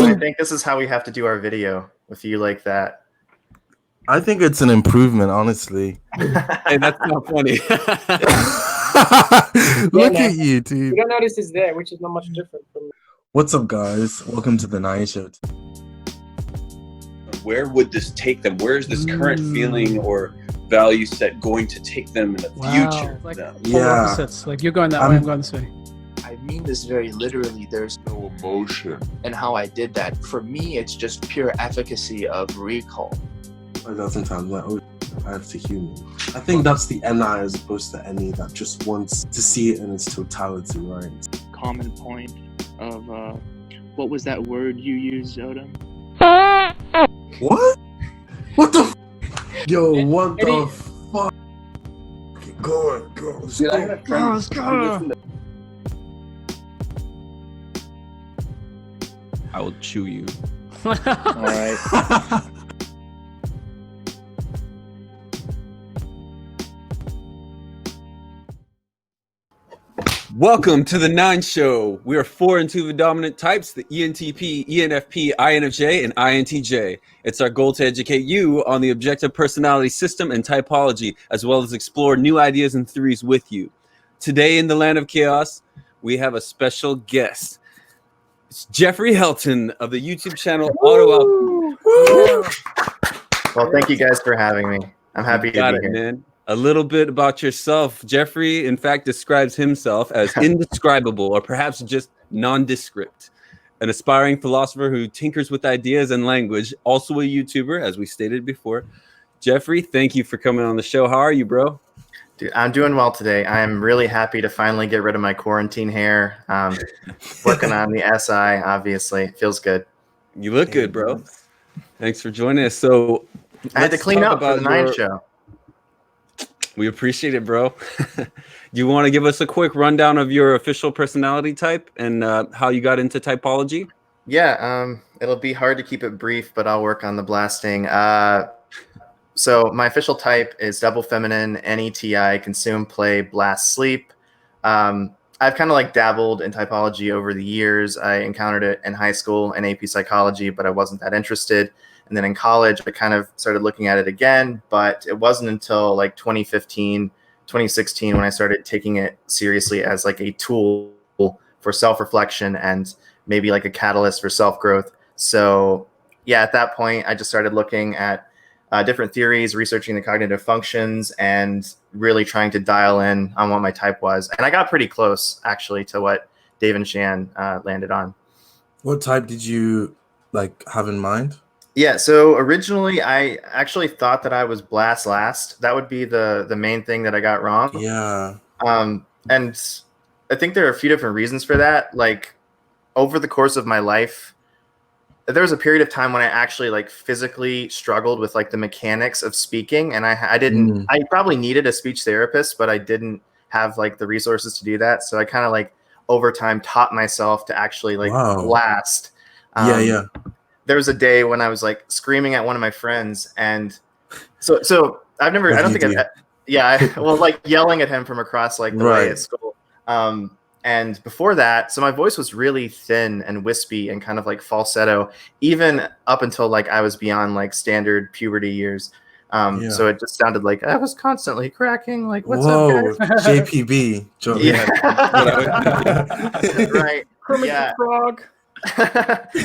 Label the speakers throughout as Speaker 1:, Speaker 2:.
Speaker 1: I think this is how we have to do our video with you like that.
Speaker 2: I think it's an improvement, honestly.
Speaker 3: Hey, that's not funny.
Speaker 2: Look at you, dude.
Speaker 4: You don't notice it's there, which is not much different from.
Speaker 2: What's up, guys? Welcome to the NiNe Show.
Speaker 5: Where would this take them? Where is this current feeling or value set going to take them in the future?
Speaker 4: Like
Speaker 2: Yeah.
Speaker 4: opposites. Like you're going that way, I'm going this way.
Speaker 6: I mean this very literally. There's no emotion in how I did that. For me, it's just pure efficacy of recall.
Speaker 2: I sometimes like, oh, I have to human. I think that's the NI as opposed to NE that just wants to see it in its totality, right?
Speaker 7: Common point of what was that word you used, Odom?
Speaker 2: What? What the? Yo, what
Speaker 4: Eddie.
Speaker 2: the fuck? Okay, go on, go. Let's go.
Speaker 4: Let's go.
Speaker 3: I will chew you.
Speaker 7: All right.
Speaker 3: Welcome to the NiNe Show. We are 4 intuitive dominant types, the ENTP, ENFP, INFJ, and INTJ. It's our goal to educate you on the objective personality system and typology, as well as explore new ideas and theories with you. Today in the land of chaos, we have a special guest. It's Jeffrey Helton of the YouTube channel Auto Output.
Speaker 1: Well, thank you guys for having me. I'm happy to be here.
Speaker 3: Man. A little bit about yourself. Jeffrey, in fact, describes himself as indescribable or perhaps just nondescript. An aspiring philosopher who tinkers with ideas and language, also a YouTuber, as we stated before. Jeffrey, thank you for coming on the show. How are you, bro?
Speaker 1: Dude, I'm doing well today. I'm really happy to finally get rid of my quarantine hair. Working on the SI, obviously. It feels good.
Speaker 3: You look good, bro. Thanks for joining us. So
Speaker 1: I had to clean up for the NiNe Show.
Speaker 3: We appreciate it, bro. Do you want to give us a quick rundown of your official personality type and how you got into typology?
Speaker 1: Yeah, it'll be hard to keep it brief, but I'll work on the blasting. So my official type is double feminine, NETI, consume, play, blast, sleep. I've kind of like dabbled in typology over the years. I encountered it in high school in AP psychology, but I wasn't that interested. And then in college, I kind of started looking at it again, but it wasn't until like 2015, 2016 when I started taking it seriously as like a tool for self-reflection and maybe like a catalyst for self-growth. So yeah, at that point, I just started looking at different theories, researching the cognitive functions, and really trying to dial in on what my type was. And I got pretty close, actually, to what Dave and Shan landed on.
Speaker 2: What type did you like have in mind?
Speaker 1: Yeah, so originally I actually thought that I was blast last. That would be the main thing that I got wrong.
Speaker 2: Yeah.
Speaker 1: And I think there are a few different reasons for that. Like over the course of my life, there was a period of time when I actually like physically struggled with like the mechanics of speaking, and I didn't. I probably needed a speech therapist, but I didn't have like the resources to do that. So I kind of like over time taught myself to actually like blast.
Speaker 2: Yeah.
Speaker 1: There was a day when I was like screaming at one of my friends, and so I've never, I don't think I've, well, like yelling at him from across like the way at school. And before that, so my voice was really thin and wispy and kind of like falsetto, even up until like I was beyond like standard puberty years. So it just sounded like I was constantly cracking. Like, what's up, guys?
Speaker 2: JPB.
Speaker 1: Right.
Speaker 4: Kermit the Frog.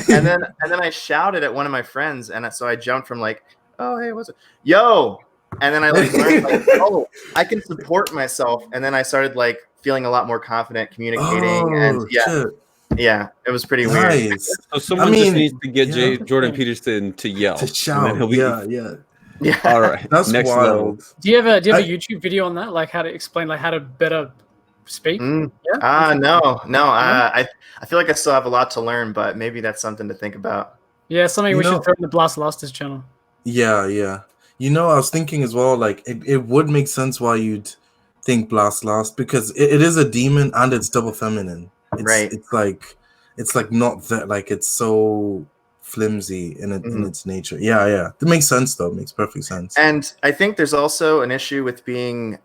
Speaker 1: and then I shouted at one of my friends, and so I jumped from like, oh hey, what's it, yo, and then I like learned like, oh, I can support myself, and then I started like feeling a lot more confident communicating, and it was pretty weird.
Speaker 3: So someone just needs to get Jordan Peterson to yell,
Speaker 2: to shout.
Speaker 1: Yeah.
Speaker 3: All right,
Speaker 2: that's
Speaker 3: next
Speaker 2: wild.
Speaker 3: level.
Speaker 4: Do you have a YouTube video on that, like how to explain like how to better speak?
Speaker 1: No. I feel like I still have a lot to learn, but maybe that's something to think about.
Speaker 4: Yeah, something we should throw in the Blast Lasters channel.
Speaker 2: Yeah. You know, I was thinking as well, like it would make sense why you'd think blast last, because it is a demon and it's double feminine. It's like not that, like it's so flimsy in its nature. Yeah. That makes sense though. It makes perfect sense.
Speaker 1: And I think there's also an issue with being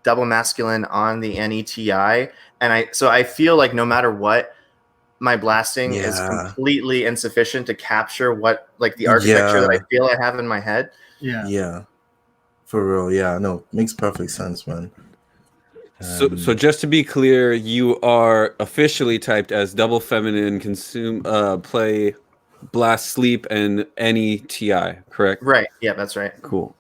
Speaker 1: double masculine on the NETI, and I feel like no matter what, my blasting is
Speaker 2: Yeah.
Speaker 1: completely insufficient to capture what like the architecture that I feel I have in my head.
Speaker 2: Yeah. For real. Yeah. No, makes perfect sense, man.
Speaker 3: So just to be clear, you are officially typed as double feminine, consume, play, blast, sleep, and NETI, correct?
Speaker 1: Right. Yeah, that's right.
Speaker 3: Cool.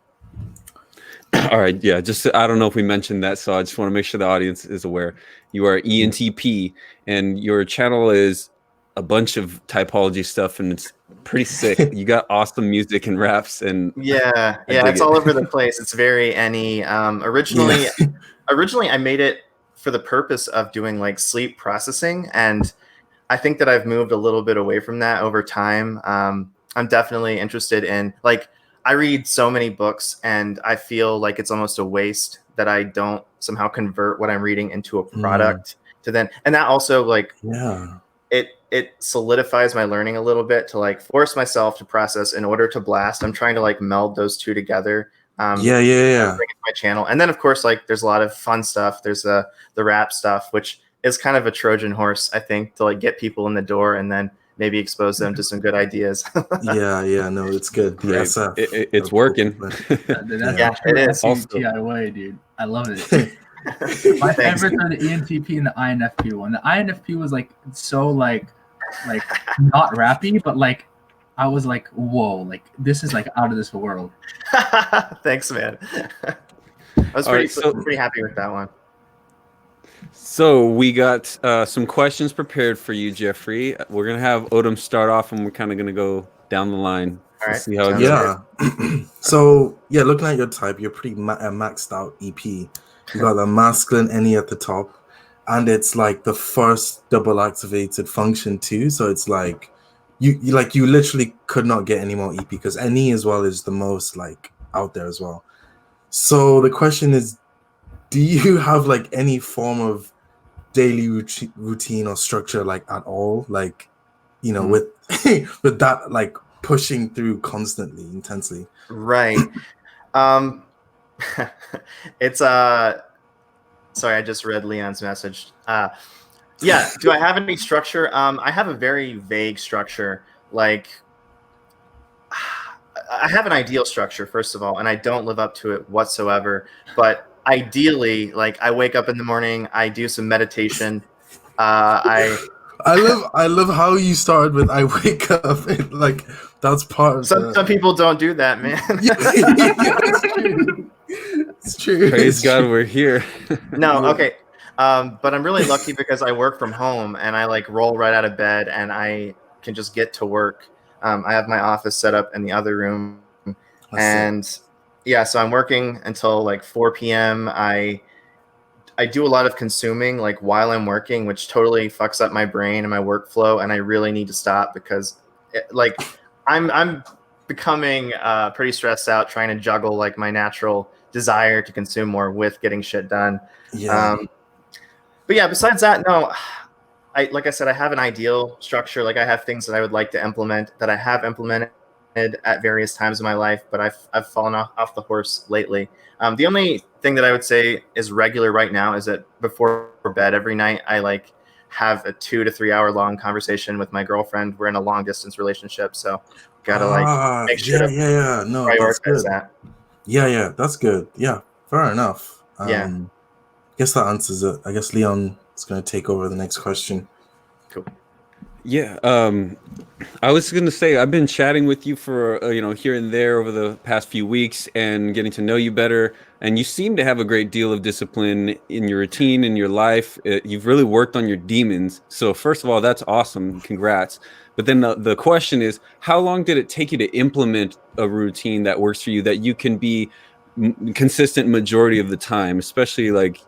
Speaker 3: All right. Yeah. Just I don't know if we mentioned that, so I just want to make sure the audience is aware. You are ENTP, and your channel is a bunch of typology stuff, and it's pretty sick. You got awesome music and raps, and
Speaker 1: yeah, it's all over the place. It's very any. Originally I made it for the purpose of doing like sleep processing, and I think that I've moved a little bit away from that over time. I'm definitely interested in like I read so many books, and I feel like it's almost a waste that I don't somehow convert what I'm reading into a product to then, and that also like it solidifies my learning a little bit to like force myself to process in order to blast. I'm trying to like meld those two together. Bring it to my channel, and then of course like there's a lot of fun stuff. There's the rap stuff, which is kind of a Trojan horse, I think, to like get people in the door and then maybe expose them to some good ideas.
Speaker 2: No, it's good.
Speaker 3: Yes, it's working.
Speaker 8: It is. TI way, dude. I love it. My favorites are the ENTP and the INFP one. The INFP was like so like not rappy, but like I was like, whoa, like this is like out of this world.
Speaker 1: Thanks, man. I was pretty happy with that one.
Speaker 3: So we got some questions prepared for you, Jeffrey. We're gonna have Odom start off, and we're kind of gonna go down the line.
Speaker 1: All right.
Speaker 3: See how it goes.
Speaker 2: So looking at your type, you're pretty maxed out EP. You got the masculine any at the top, and it's like the first double activated function too. So it's like you literally could not get any more EP because any as well is the most like out there as well. So the question is, do you have like any form of daily routine or structure like at all? Like, you know, with with that like pushing through constantly, intensely.
Speaker 1: Right. It's sorry, I just read Leon's message. Yeah, do I have any structure? I have a very vague structure. Like I have an ideal structure, first of all, and I don't live up to it whatsoever. But ideally, like I wake up in the morning, I do some meditation. I
Speaker 2: love how you started with I wake up and, like that's part of
Speaker 1: some people don't do that, man.
Speaker 2: It's true.
Speaker 3: Praise God, we're here.
Speaker 1: No, okay. But I'm really lucky because I work from home and I like roll right out of bed and I can just get to work. I have my office set up in the other room, and yeah, so I'm working until like 4 p.m. I do a lot of consuming like while I'm working, which totally fucks up my brain and my workflow, and I really need to stop because like I'm becoming pretty stressed out trying to juggle like my natural desire to consume more with getting shit done. But yeah, besides that, no, like I said, I have an ideal structure. Like I have things that I would like to implement that I have implemented at various times in my life, but I've fallen off the horse lately. The only thing that I would say is regular right now is that before bed every night, I like have a 2 to 3 hour long conversation with my girlfriend. We're in a long distance relationship, so gotta like make sure to prioritize that.
Speaker 2: Yeah, that's good. Yeah, fair enough. Guess that answers it. I guess Leon is going to take over the next question.
Speaker 1: Cool.
Speaker 3: Yeah, I was going to say I've been chatting with you for here and there over the past few weeks and getting to know you better. And you seem to have a great deal of discipline in your routine, in your life. You've really worked on your demons. So first of all, that's awesome. Congrats. But then the question is, how long did it take you to implement a routine that works for you that you can be consistent majority of the time, especially like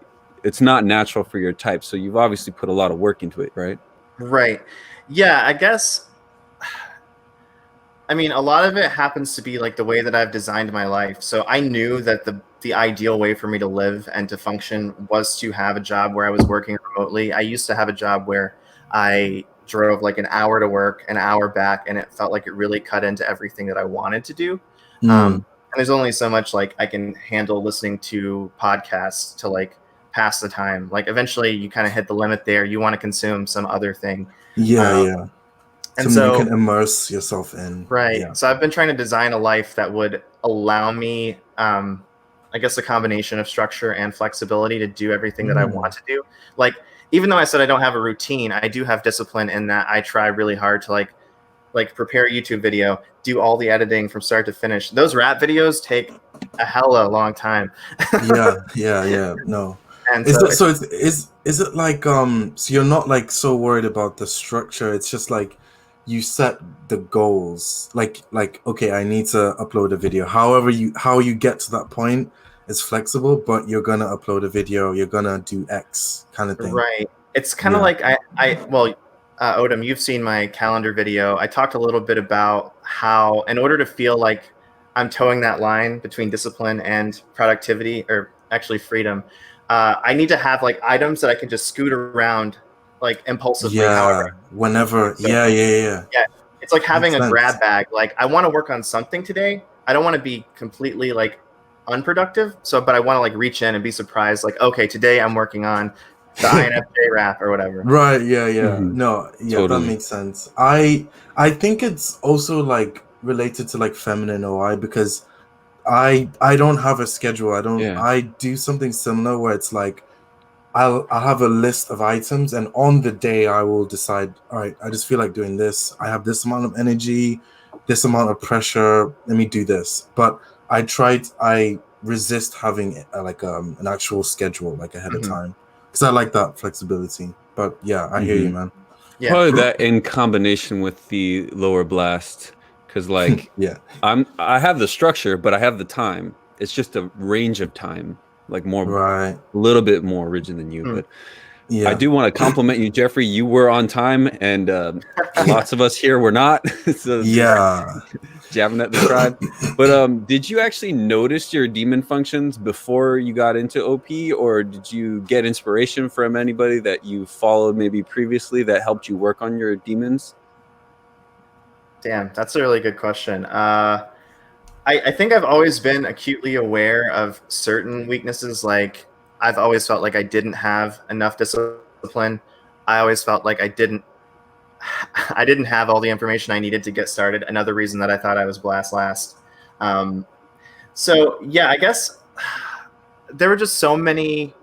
Speaker 3: it's not natural for your type. So you've obviously put a lot of work into it, right?
Speaker 1: Right. Yeah, I guess. I mean, a lot of it happens to be like the way that I've designed my life. So I knew that the ideal way for me to live and to function was to have a job where I was working remotely. I used to have a job where I drove like an hour to work, an hour back, and it felt like it really cut into everything that I wanted to do. And there's only so much like I can handle listening to podcasts to like past the time. Like eventually you kind of hit the limit there. You want to consume some other thing.
Speaker 2: Yeah.
Speaker 1: And
Speaker 2: something
Speaker 1: so
Speaker 2: you can immerse yourself in.
Speaker 1: Right.
Speaker 2: Yeah.
Speaker 1: So I've been trying to design a life that would allow me, I guess, a combination of structure and flexibility to do everything that I want to do. Like, even though I said I don't have a routine, I do have discipline in that I try really hard to like prepare a YouTube video, do all the editing from start to finish. Those rap videos take a hella long time.
Speaker 2: Yeah. No.
Speaker 1: And
Speaker 2: Is it like so you're not like so worried about the structure? It's just like you set the goals. Like okay, I need to upload a video. How you get to that point is flexible, but you're gonna upload a video. You're gonna do X kind of thing.
Speaker 1: Right. It's kind of like Odom, you've seen my calendar video. I talked a little bit about how, in order to feel like I'm towing that line between discipline and productivity, or actually freedom, I need to have like items that I can just scoot around like impulsively.
Speaker 2: Whenever.
Speaker 1: So,
Speaker 2: yeah.
Speaker 1: It's like having
Speaker 2: Makes
Speaker 1: a
Speaker 2: sense.
Speaker 1: grab bag. Like I want to work on something today. I don't want to be completely like unproductive. But I want to like reach in and be surprised. Like, okay, today I'm working on the INFJ rap or whatever.
Speaker 2: Right. Yeah. No. Yeah,
Speaker 3: Totally.
Speaker 2: that makes sense. I think it's also like related to like feminine OI because I don't have a schedule. I do something similar where it's like I'll have a list of items, and on the day I will decide, all right, I just feel like doing this. I have this amount of energy, this amount of pressure. Let me do this. But I resist having an actual schedule like ahead of time because I like that flexibility. But yeah, I hear you, man.
Speaker 1: Yeah.
Speaker 3: Probably that in combination with the lower blast, because like I have the structure, but I have the time. It's just a range of time, like a little bit more rigid than you. But I do want to compliment you, Jeffrey. You were on time, and lots of us here were not. So jabbing at the tribe. But did you actually notice your demon functions before you got into OP, or did you get inspiration from anybody that you followed maybe previously that helped you work on your demons?
Speaker 1: Damn, that's a really good question. I think I've always been acutely aware of certain weaknesses. Like I've always felt like I didn't have enough discipline. I always felt like I didn't have all the information I needed to get started. Another reason that I thought I was blast last. So yeah, I guess there were just so many.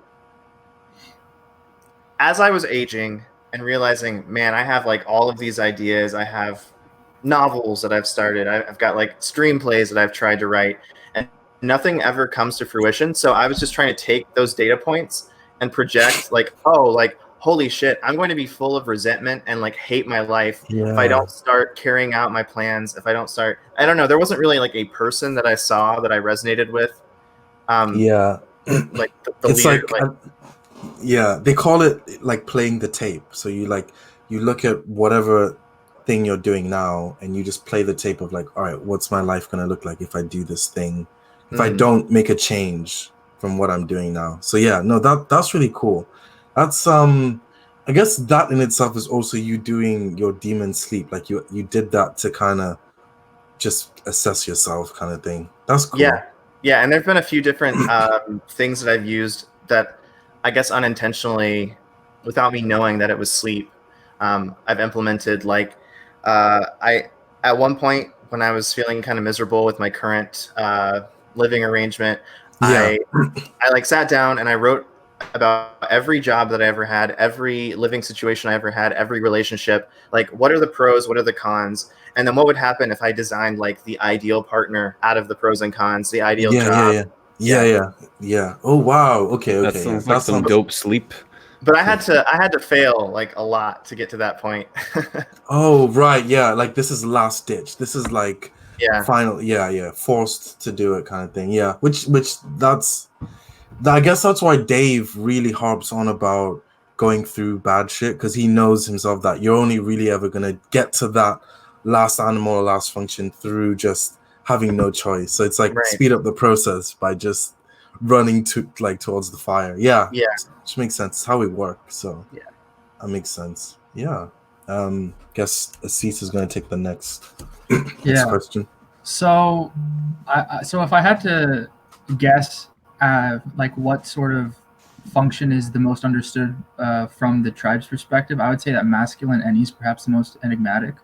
Speaker 1: As I was aging and realizing, man, I have like all of these ideas. I have novels that I've started. I've got like screenplays that I've tried to write, and nothing ever comes to fruition. So I was just trying to take those data points and project like, oh, like, holy shit, I'm going to be full of resentment and like hate my life if I don't start carrying out my plans. If I don't start, I don't know. There wasn't really like a person that I saw that I resonated with. Like the
Speaker 2: it's
Speaker 1: leader,
Speaker 2: they call it like playing the tape. So you look at whatever thing you're doing now and you just play the tape of like, all right, what's my life going to look like if I do this thing, if I don't make a change from what I'm doing now. So yeah, no, that's really cool. That's I guess that in itself is also you doing your demon sleep. Like you did that to kind of just assess yourself kind of thing. That's cool.
Speaker 1: Yeah, and there've been a few different things that I've used that I guess unintentionally, without me knowing that it was sleep, I've implemented. Like I at one point when I was feeling kind of miserable with my current living arrangement, I like sat down and I wrote about every job that I ever had, every living situation I ever had, every relationship. Like, what are the pros? What are the cons? And then what would happen if I designed like the ideal partner out of the pros and cons, the ideal job?
Speaker 2: Yeah. Oh wow. Okay.
Speaker 3: That sounds like some dope sleep.
Speaker 1: But I had to fail like a lot to get to that point.
Speaker 2: Oh right, yeah. Like this is last ditch. This is like final. Yeah. Forced to do it kind of thing. Yeah. Which I guess that's why Dave really harps on about going through bad shit, because he knows himself that you're only really ever gonna get to that last animal or last function through just having no choice. So it's like speed up the process by just running towards the fire. Yeah, which makes sense. It's how we work. So that makes sense. Yeah. Guess Asees is going to take the next question.
Speaker 8: So if I had to guess like what sort of function is the most understood from the tribe's perspective, I would say that masculine NE is perhaps the most enigmatic.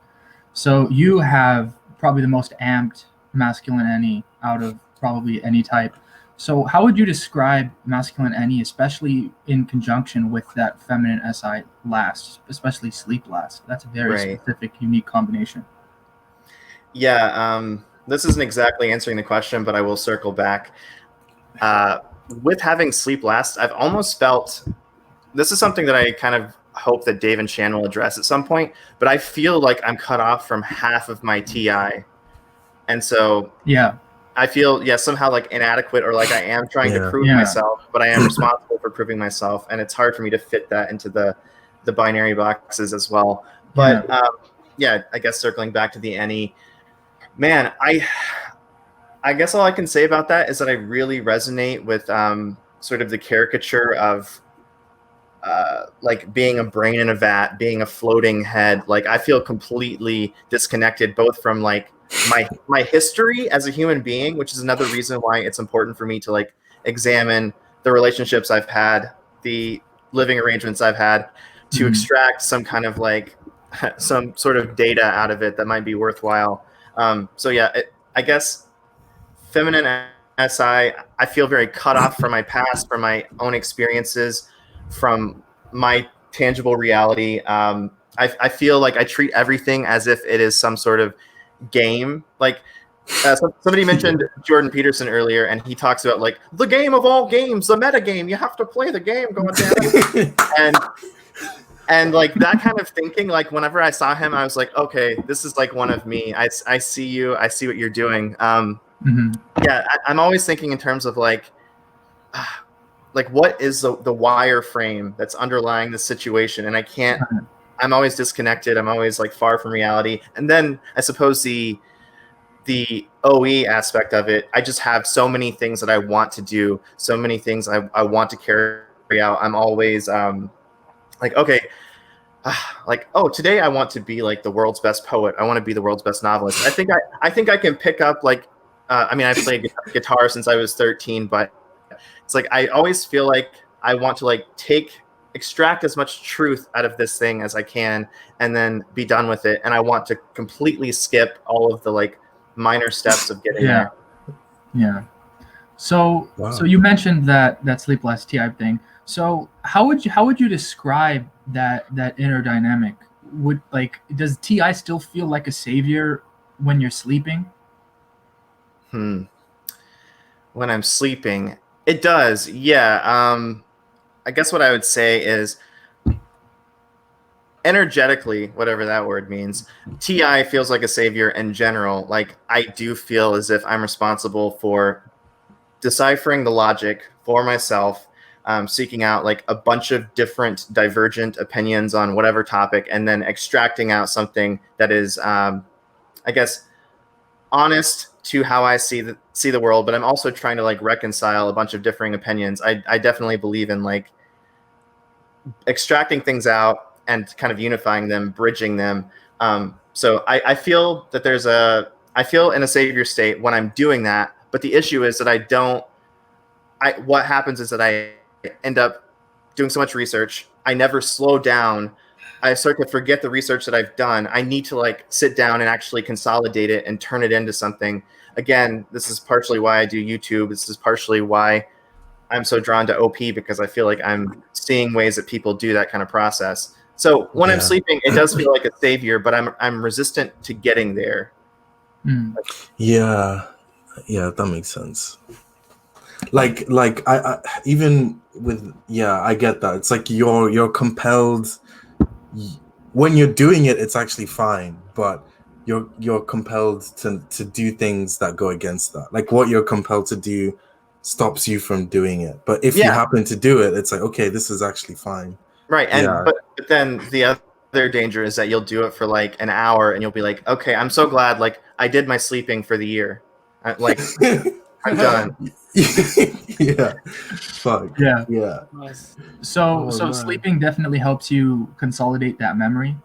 Speaker 8: So you have probably the most amped masculine NE out of probably any type. So how would you describe masculine NE, especially in conjunction with that feminine SI last, especially sleep last? That's a very specific, unique combination.
Speaker 1: Yeah, this isn't exactly answering the question, but I will circle back. With having sleep last, I've almost felt, this is something that I kind of hope that Dave and Shan will address at some point, but I feel like I'm cut off from half of my TI. And so I feel, somehow like inadequate, or like I am trying to prove myself, but I am responsible for proving myself. And it's hard for me to fit that into the binary boxes as well. But I guess circling back to the NE, man, I guess all I can say about that is that I really resonate with sort of the caricature of like being a brain in a vat, being a floating head. Like I feel completely disconnected, both from like my history as a human being, which is another reason why it's important for me to like examine the relationships I've had, the living arrangements I've had, to extract some kind of like some sort of data out of it that might be worthwhile. So yeah, I guess feminine SI, I feel very cut off from my past, from my own experiences, from my tangible reality. I feel like I treat everything as if it is some sort of game. Like somebody mentioned Jordan Peterson earlier, and he talks about like the game of all games, the meta game. You have to play the game going down. And like that kind of thinking, like whenever I saw him, I was like, okay, this is like one of me. I see you. I see what you're doing. Yeah, I'm always thinking in terms of like what is the wireframe that's underlying the situation, and I can't. I'm always disconnected. I'm always like far from reality. And then I suppose the OE aspect of it, I just have so many things that I want to do, so many things I want to carry out. I'm always like, okay, like, oh, today I want to be like the world's best poet. I want to be the world's best novelist. I think I can pick up like, I mean, I've played guitar since I was 13, but it's like I always feel like I want to like extract as much truth out of this thing as I can, and then be done with it. And I want to completely skip all of the like minor steps of getting there.
Speaker 8: Yeah. So you mentioned that sleep less TI thing. So how would you describe that inner dynamic? Does TI still feel like a savior when you're sleeping?
Speaker 1: When I'm sleeping, it does. Yeah. I guess what I would say is energetically, whatever that word means, TI feels like a savior in general. Like I do feel as if I'm responsible for deciphering the logic for myself, seeking out like a bunch of different divergent opinions on whatever topic, and then extracting out something that is, I guess, honest to how I see the world. But I'm also trying to like reconcile a bunch of differing opinions. I definitely believe in like extracting things out and kind of unifying them, bridging them. So I feel that I feel in a savior state when I'm doing that. But the issue is that what happens is that I end up doing so much research. I never slow down. I start to forget the research that I've done. I need to like sit down and actually consolidate it and turn it into something. Again, this is partially why I do YouTube. This is partially why I'm so drawn to OP, because I feel like I'm seeing ways that people do that kind of process. So when I'm sleeping, it does feel like a savior, but I'm resistant to getting there.
Speaker 2: Yeah, that makes sense. Like I even with I get that. It's like you're compelled. When you're doing it, it's actually fine, but you're compelled to do things that go against that. Like what you're compelled to do stops you from doing it. But if you happen to do it, it's like, okay, this is actually fine.
Speaker 1: Right. And but then the other danger is that you'll do it for like an hour and you'll be like, okay, I'm so glad like I did my sleeping for the year. Like I'm done.
Speaker 2: Fuck. Yeah.
Speaker 8: Nice. So sleeping definitely helps you consolidate that memory.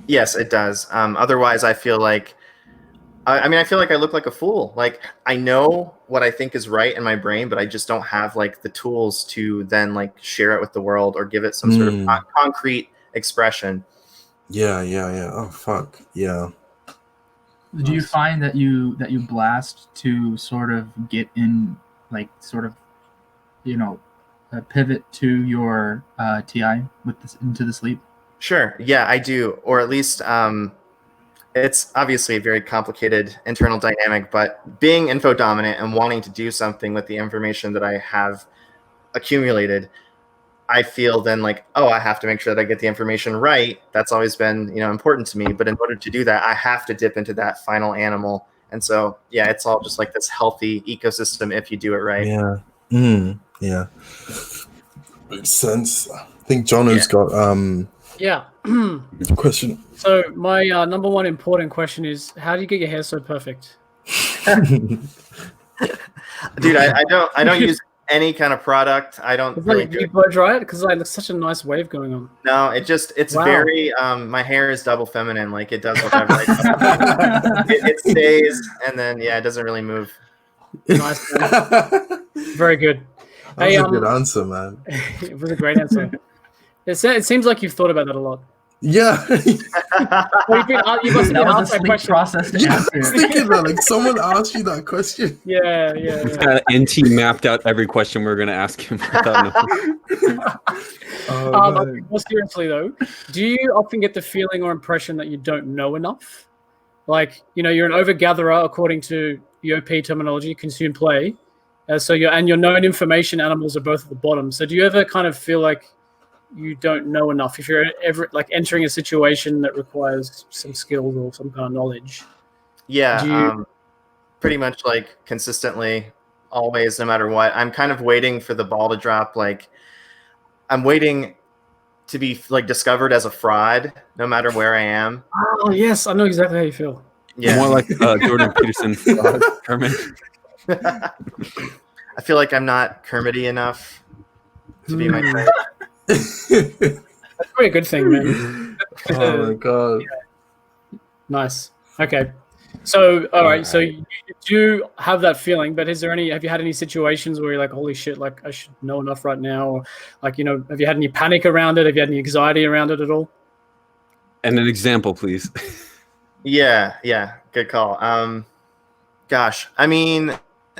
Speaker 1: Yes, it does. Otherwise, I feel like I mean, I feel like I look like a fool. Like, I know what I think is right in my brain, but I just don't have like the tools to then like share it with the world or give it some sort of concrete expression.
Speaker 2: Yeah. Oh fuck. Yeah.
Speaker 8: Do you find that you blast to sort of get in, like, sort of, you know, pivot to your TI with this into the sleep?
Speaker 1: Sure. Yeah, I do. Or at least it's obviously a very complicated internal dynamic, but being info dominant and wanting to do something with the information that I have accumulated, I feel then like, oh, I have to make sure that I get the information right. That's always been, you know, important to me. But in order to do that, I have to dip into that final animal. And so, yeah, it's all just like this healthy ecosystem if you do it right.
Speaker 2: Yeah. Yeah. Makes sense. I think Jono's got a question.
Speaker 4: So my number one important question is, how do you get your hair so perfect?
Speaker 1: Dude, I don't use any kind of product. I don't really
Speaker 4: do you blow dry it? Because like there's such a nice wave going on.
Speaker 1: No, it's very my hair is double feminine. Like it does whatever. it stays and then it doesn't really move.
Speaker 4: Nice. Very good.
Speaker 2: That was a good answer, man.
Speaker 4: It was a great answer. It seems like you've thought about that a lot.
Speaker 2: Yeah.
Speaker 4: You must have asked that question.
Speaker 8: Process to answer.
Speaker 2: I was thinking that, like, someone asked you that question.
Speaker 4: Yeah.
Speaker 3: He's got NT mapped out every question we're going to ask him.
Speaker 4: More seriously, though, do you often get the feeling or impression that you don't know enough? Like, you know, you're an overgatherer according to EOP terminology, consume play. So your known information animals are both at the bottom. So do you ever kind of feel like you don't know enough if you're ever like entering a situation that requires some skills or some kind of knowledge?
Speaker 1: Yeah, pretty much like consistently, always, no matter what. I'm kind of waiting for the ball to drop. Like I'm waiting to be like discovered as a fraud, no matter where I am.
Speaker 4: Oh yes, I know exactly how you feel.
Speaker 1: Yeah,
Speaker 3: more like Jordan Peterson, Kermit.
Speaker 1: I feel like I'm not Kermity enough to be my type.
Speaker 4: That's probably a good thing, man.
Speaker 2: Oh my god.
Speaker 4: Nice. Okay. So, all right. So you do have that feeling, but have you had any situations where you're like, holy shit, like I should know enough right now? Or like, you know, have you had any panic around it? Have you had any anxiety around it at all?
Speaker 3: And an example, please.
Speaker 1: Yeah. Good call. Gosh, I mean,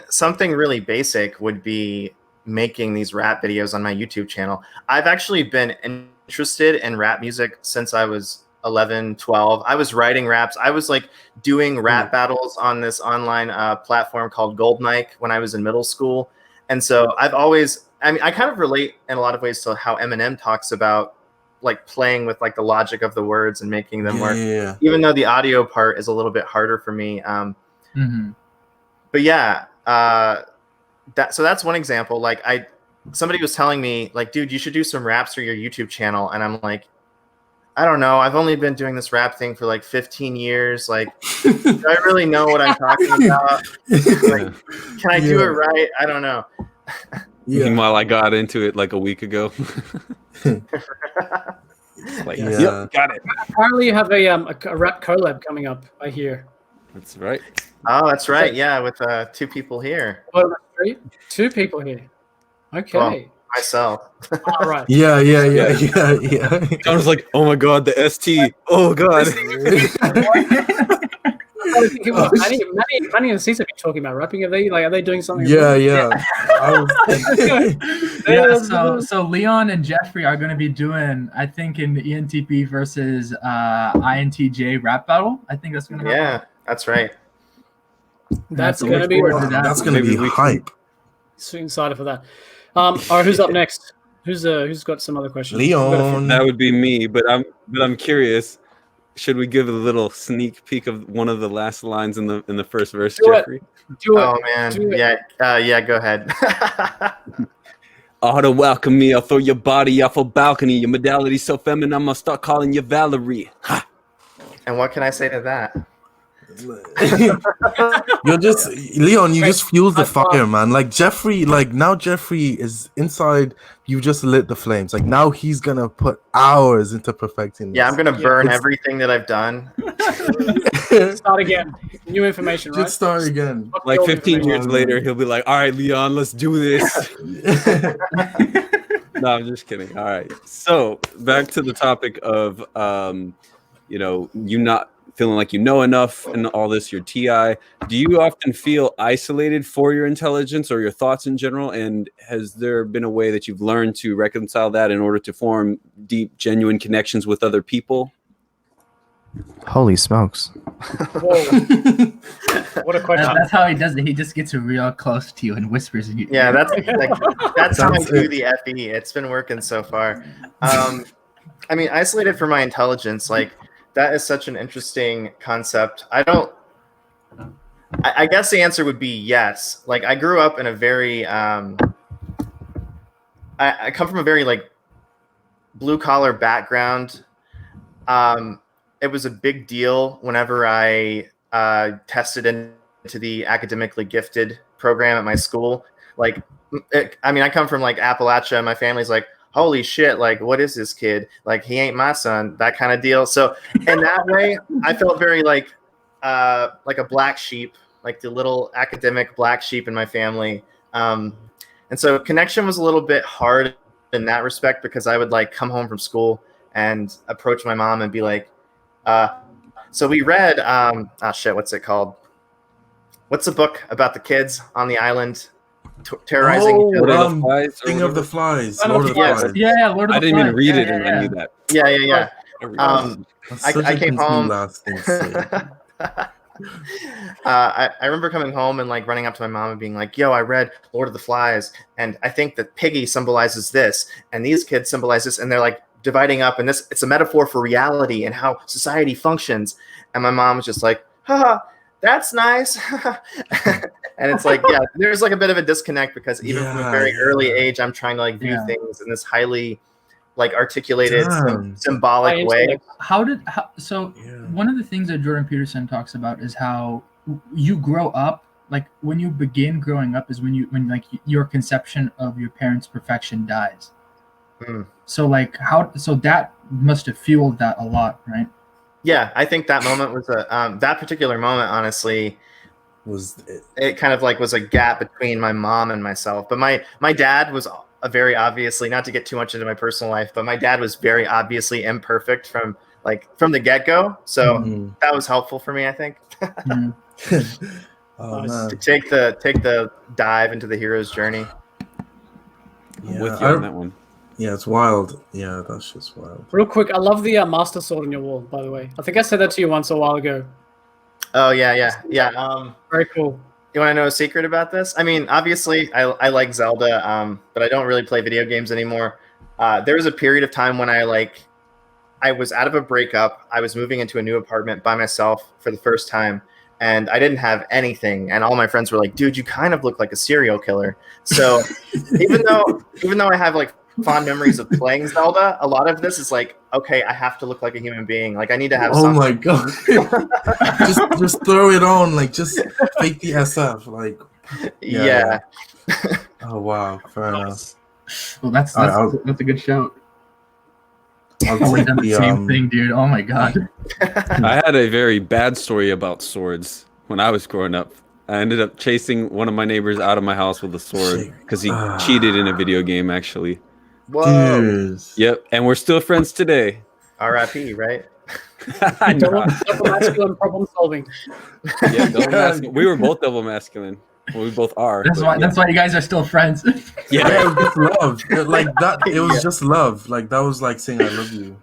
Speaker 1: something really basic would be making these rap videos on my YouTube channel. I've actually been interested in rap music since I was 11, 12. I was writing raps. I was like doing rap battles on this online platform called Gold Mic when I was in middle school. And so I kind of relate in a lot of ways to how Eminem talks about like playing with like the logic of the words and making them work.
Speaker 2: Yeah.
Speaker 1: Even though the audio part is a little bit harder for me. But yeah, so that's one example. Like somebody was telling me like, dude, you should do some raps for your YouTube channel. And I'm like, I don't know. I've only been doing this rap thing for like 15 years. Like, do I really know what I'm talking about? Like, can I do it right? I don't know.
Speaker 3: Meanwhile, I got into it like a week ago. Like, yep, got it.
Speaker 4: Apparently you have a rap collab coming up, I hear.
Speaker 3: That's right.
Speaker 1: Oh, that's right. Yeah, with 2 people here.
Speaker 4: Oh, that's right. 2 people here. Okay.
Speaker 1: Well, myself.
Speaker 4: All right.
Speaker 2: Yeah.
Speaker 3: I was like, oh my god, the ST. Oh god.
Speaker 4: Manny and Asees have been talking about rapping. Are they doing something?
Speaker 2: Yeah.
Speaker 8: So Leon and Jeffrey are going to be doing, I think, in the ENTP versus INTJ rap battle. I think that's going to happen.
Speaker 1: Yeah, that's right.
Speaker 4: That's going to be
Speaker 2: hype.
Speaker 4: So excited for that. All right, who's up next? Who's got some other questions?
Speaker 2: Leon.
Speaker 3: That would be me, but I'm curious. Should we give a little sneak peek of one of the last lines in the first verse, Jeffrey?
Speaker 1: Oh man, yeah. Go ahead.
Speaker 3: Oh, to welcome me, I'll throw your body off a balcony. Your modality's so feminine, I'm gonna start calling you Valerie. Ha!
Speaker 1: And what can I say to that?
Speaker 2: You're just Leon. You just fuel the fire, man. Like Jeffrey, like now Jeffrey is inside. You just lit the flames. Like now he's gonna put hours into perfecting this.
Speaker 1: Yeah, I'm gonna burn everything that I've done.
Speaker 4: Start again. New information, right?
Speaker 2: Just start again.
Speaker 3: Like 15 years later, he'll be like, "All right, Leon, let's do this." No, I'm just kidding. All right. So back to the topic of, you not feeling like you know enough and all this, your TI. Do you often feel isolated for your intelligence or your thoughts in general? And has there been a way that you've learned to reconcile that in order to form deep, genuine connections with other people?
Speaker 1: Holy smokes.
Speaker 4: Whoa. What a question.
Speaker 8: That's how he does it. He just gets real close to you and whispers in you.
Speaker 1: Yeah, that's how I do the FE. It's been working so far. I mean, isolated for my intelligence, like that is such an interesting concept. I guess the answer would be yes. Like I grew up in a very I come from a very like blue collar background. It was a big deal whenever I tested into the academically gifted program at my school. Like, I come from like Appalachia. My family's like, holy shit, like, what is this kid? Like, he ain't my son, that kind of deal. So in that way, I felt very like a black sheep, like the little academic black sheep in my family. And so connection was a little bit hard in that respect because I would like come home from school and approach my mom and be like, so we read, what's it called? What's the book about the kids on the island terrorizing each other?
Speaker 2: King of the Flies.
Speaker 8: Lord of the Flies. Yeah, Lord of the Flies.
Speaker 3: I didn't even read it, and I knew that.
Speaker 1: Yeah. I came home. I remember coming home and like running up to my mom and being like, yo, I read Lord of the Flies, and I think that Piggy symbolizes this, and these kids symbolize this, and they're like dividing up, and it's a metaphor for reality and how society functions. And my mom was just like, haha, that's nice. And it's like, yeah, there's like a bit of a disconnect because even from a very early age, I'm trying to like view things in this highly like articulated symbolic way.
Speaker 8: One of the things that Jordan Peterson talks about is how you grow up, like when you begin growing up is when like your conception of your parents' perfection dies. So like so that must have fueled that a lot, right?
Speaker 1: Yeah, I think that moment was that particular moment, honestly, it kind of like was a gap between my mom and myself. But my dad was a very obviously, not to get too much into my personal life, but my dad was very obviously imperfect from the get-go. So that was helpful for me, I think. To take the dive into the hero's journey.
Speaker 3: I'm with you on that one.
Speaker 2: Yeah, it's wild. Yeah, that's just wild.
Speaker 4: Real quick, I love the Master Sword on your wall, by the way. I think I said that to you once a while ago.
Speaker 1: Oh, yeah.
Speaker 4: Very cool.
Speaker 1: You want to know a secret about this? I mean, obviously, I like Zelda, but I don't really play video games anymore. There was a period of time when I was out of a breakup. I was moving into a new apartment by myself for the first time, and I didn't have anything. And all my friends were like, dude, you kind of look like a serial killer. So even though I have like fond memories of playing Zelda, a lot of this is like, okay, I have to look like a human being. Like I need to have something.
Speaker 2: My god. just throw it on, like just fake the SF. Like
Speaker 1: yeah.
Speaker 2: Oh wow, fair enough.
Speaker 8: Well that's a good shout. I've done the same thing, dude. Oh my god.
Speaker 3: I had a very bad story about swords when I was growing up. I ended up chasing one of my neighbors out of my house with a sword because he cheated in a video game, actually.
Speaker 1: Whoa.
Speaker 2: Dude.
Speaker 3: Yep, and we're still friends today.
Speaker 1: R.I.P., right?
Speaker 3: I know.
Speaker 4: Double masculine problem solving.
Speaker 3: Yeah, double masculine. We were both double masculine. Well, we both are.
Speaker 8: That's why you guys are still friends.
Speaker 2: Yeah, it was just love. Like that, it was just love. Like that was like saying I love you.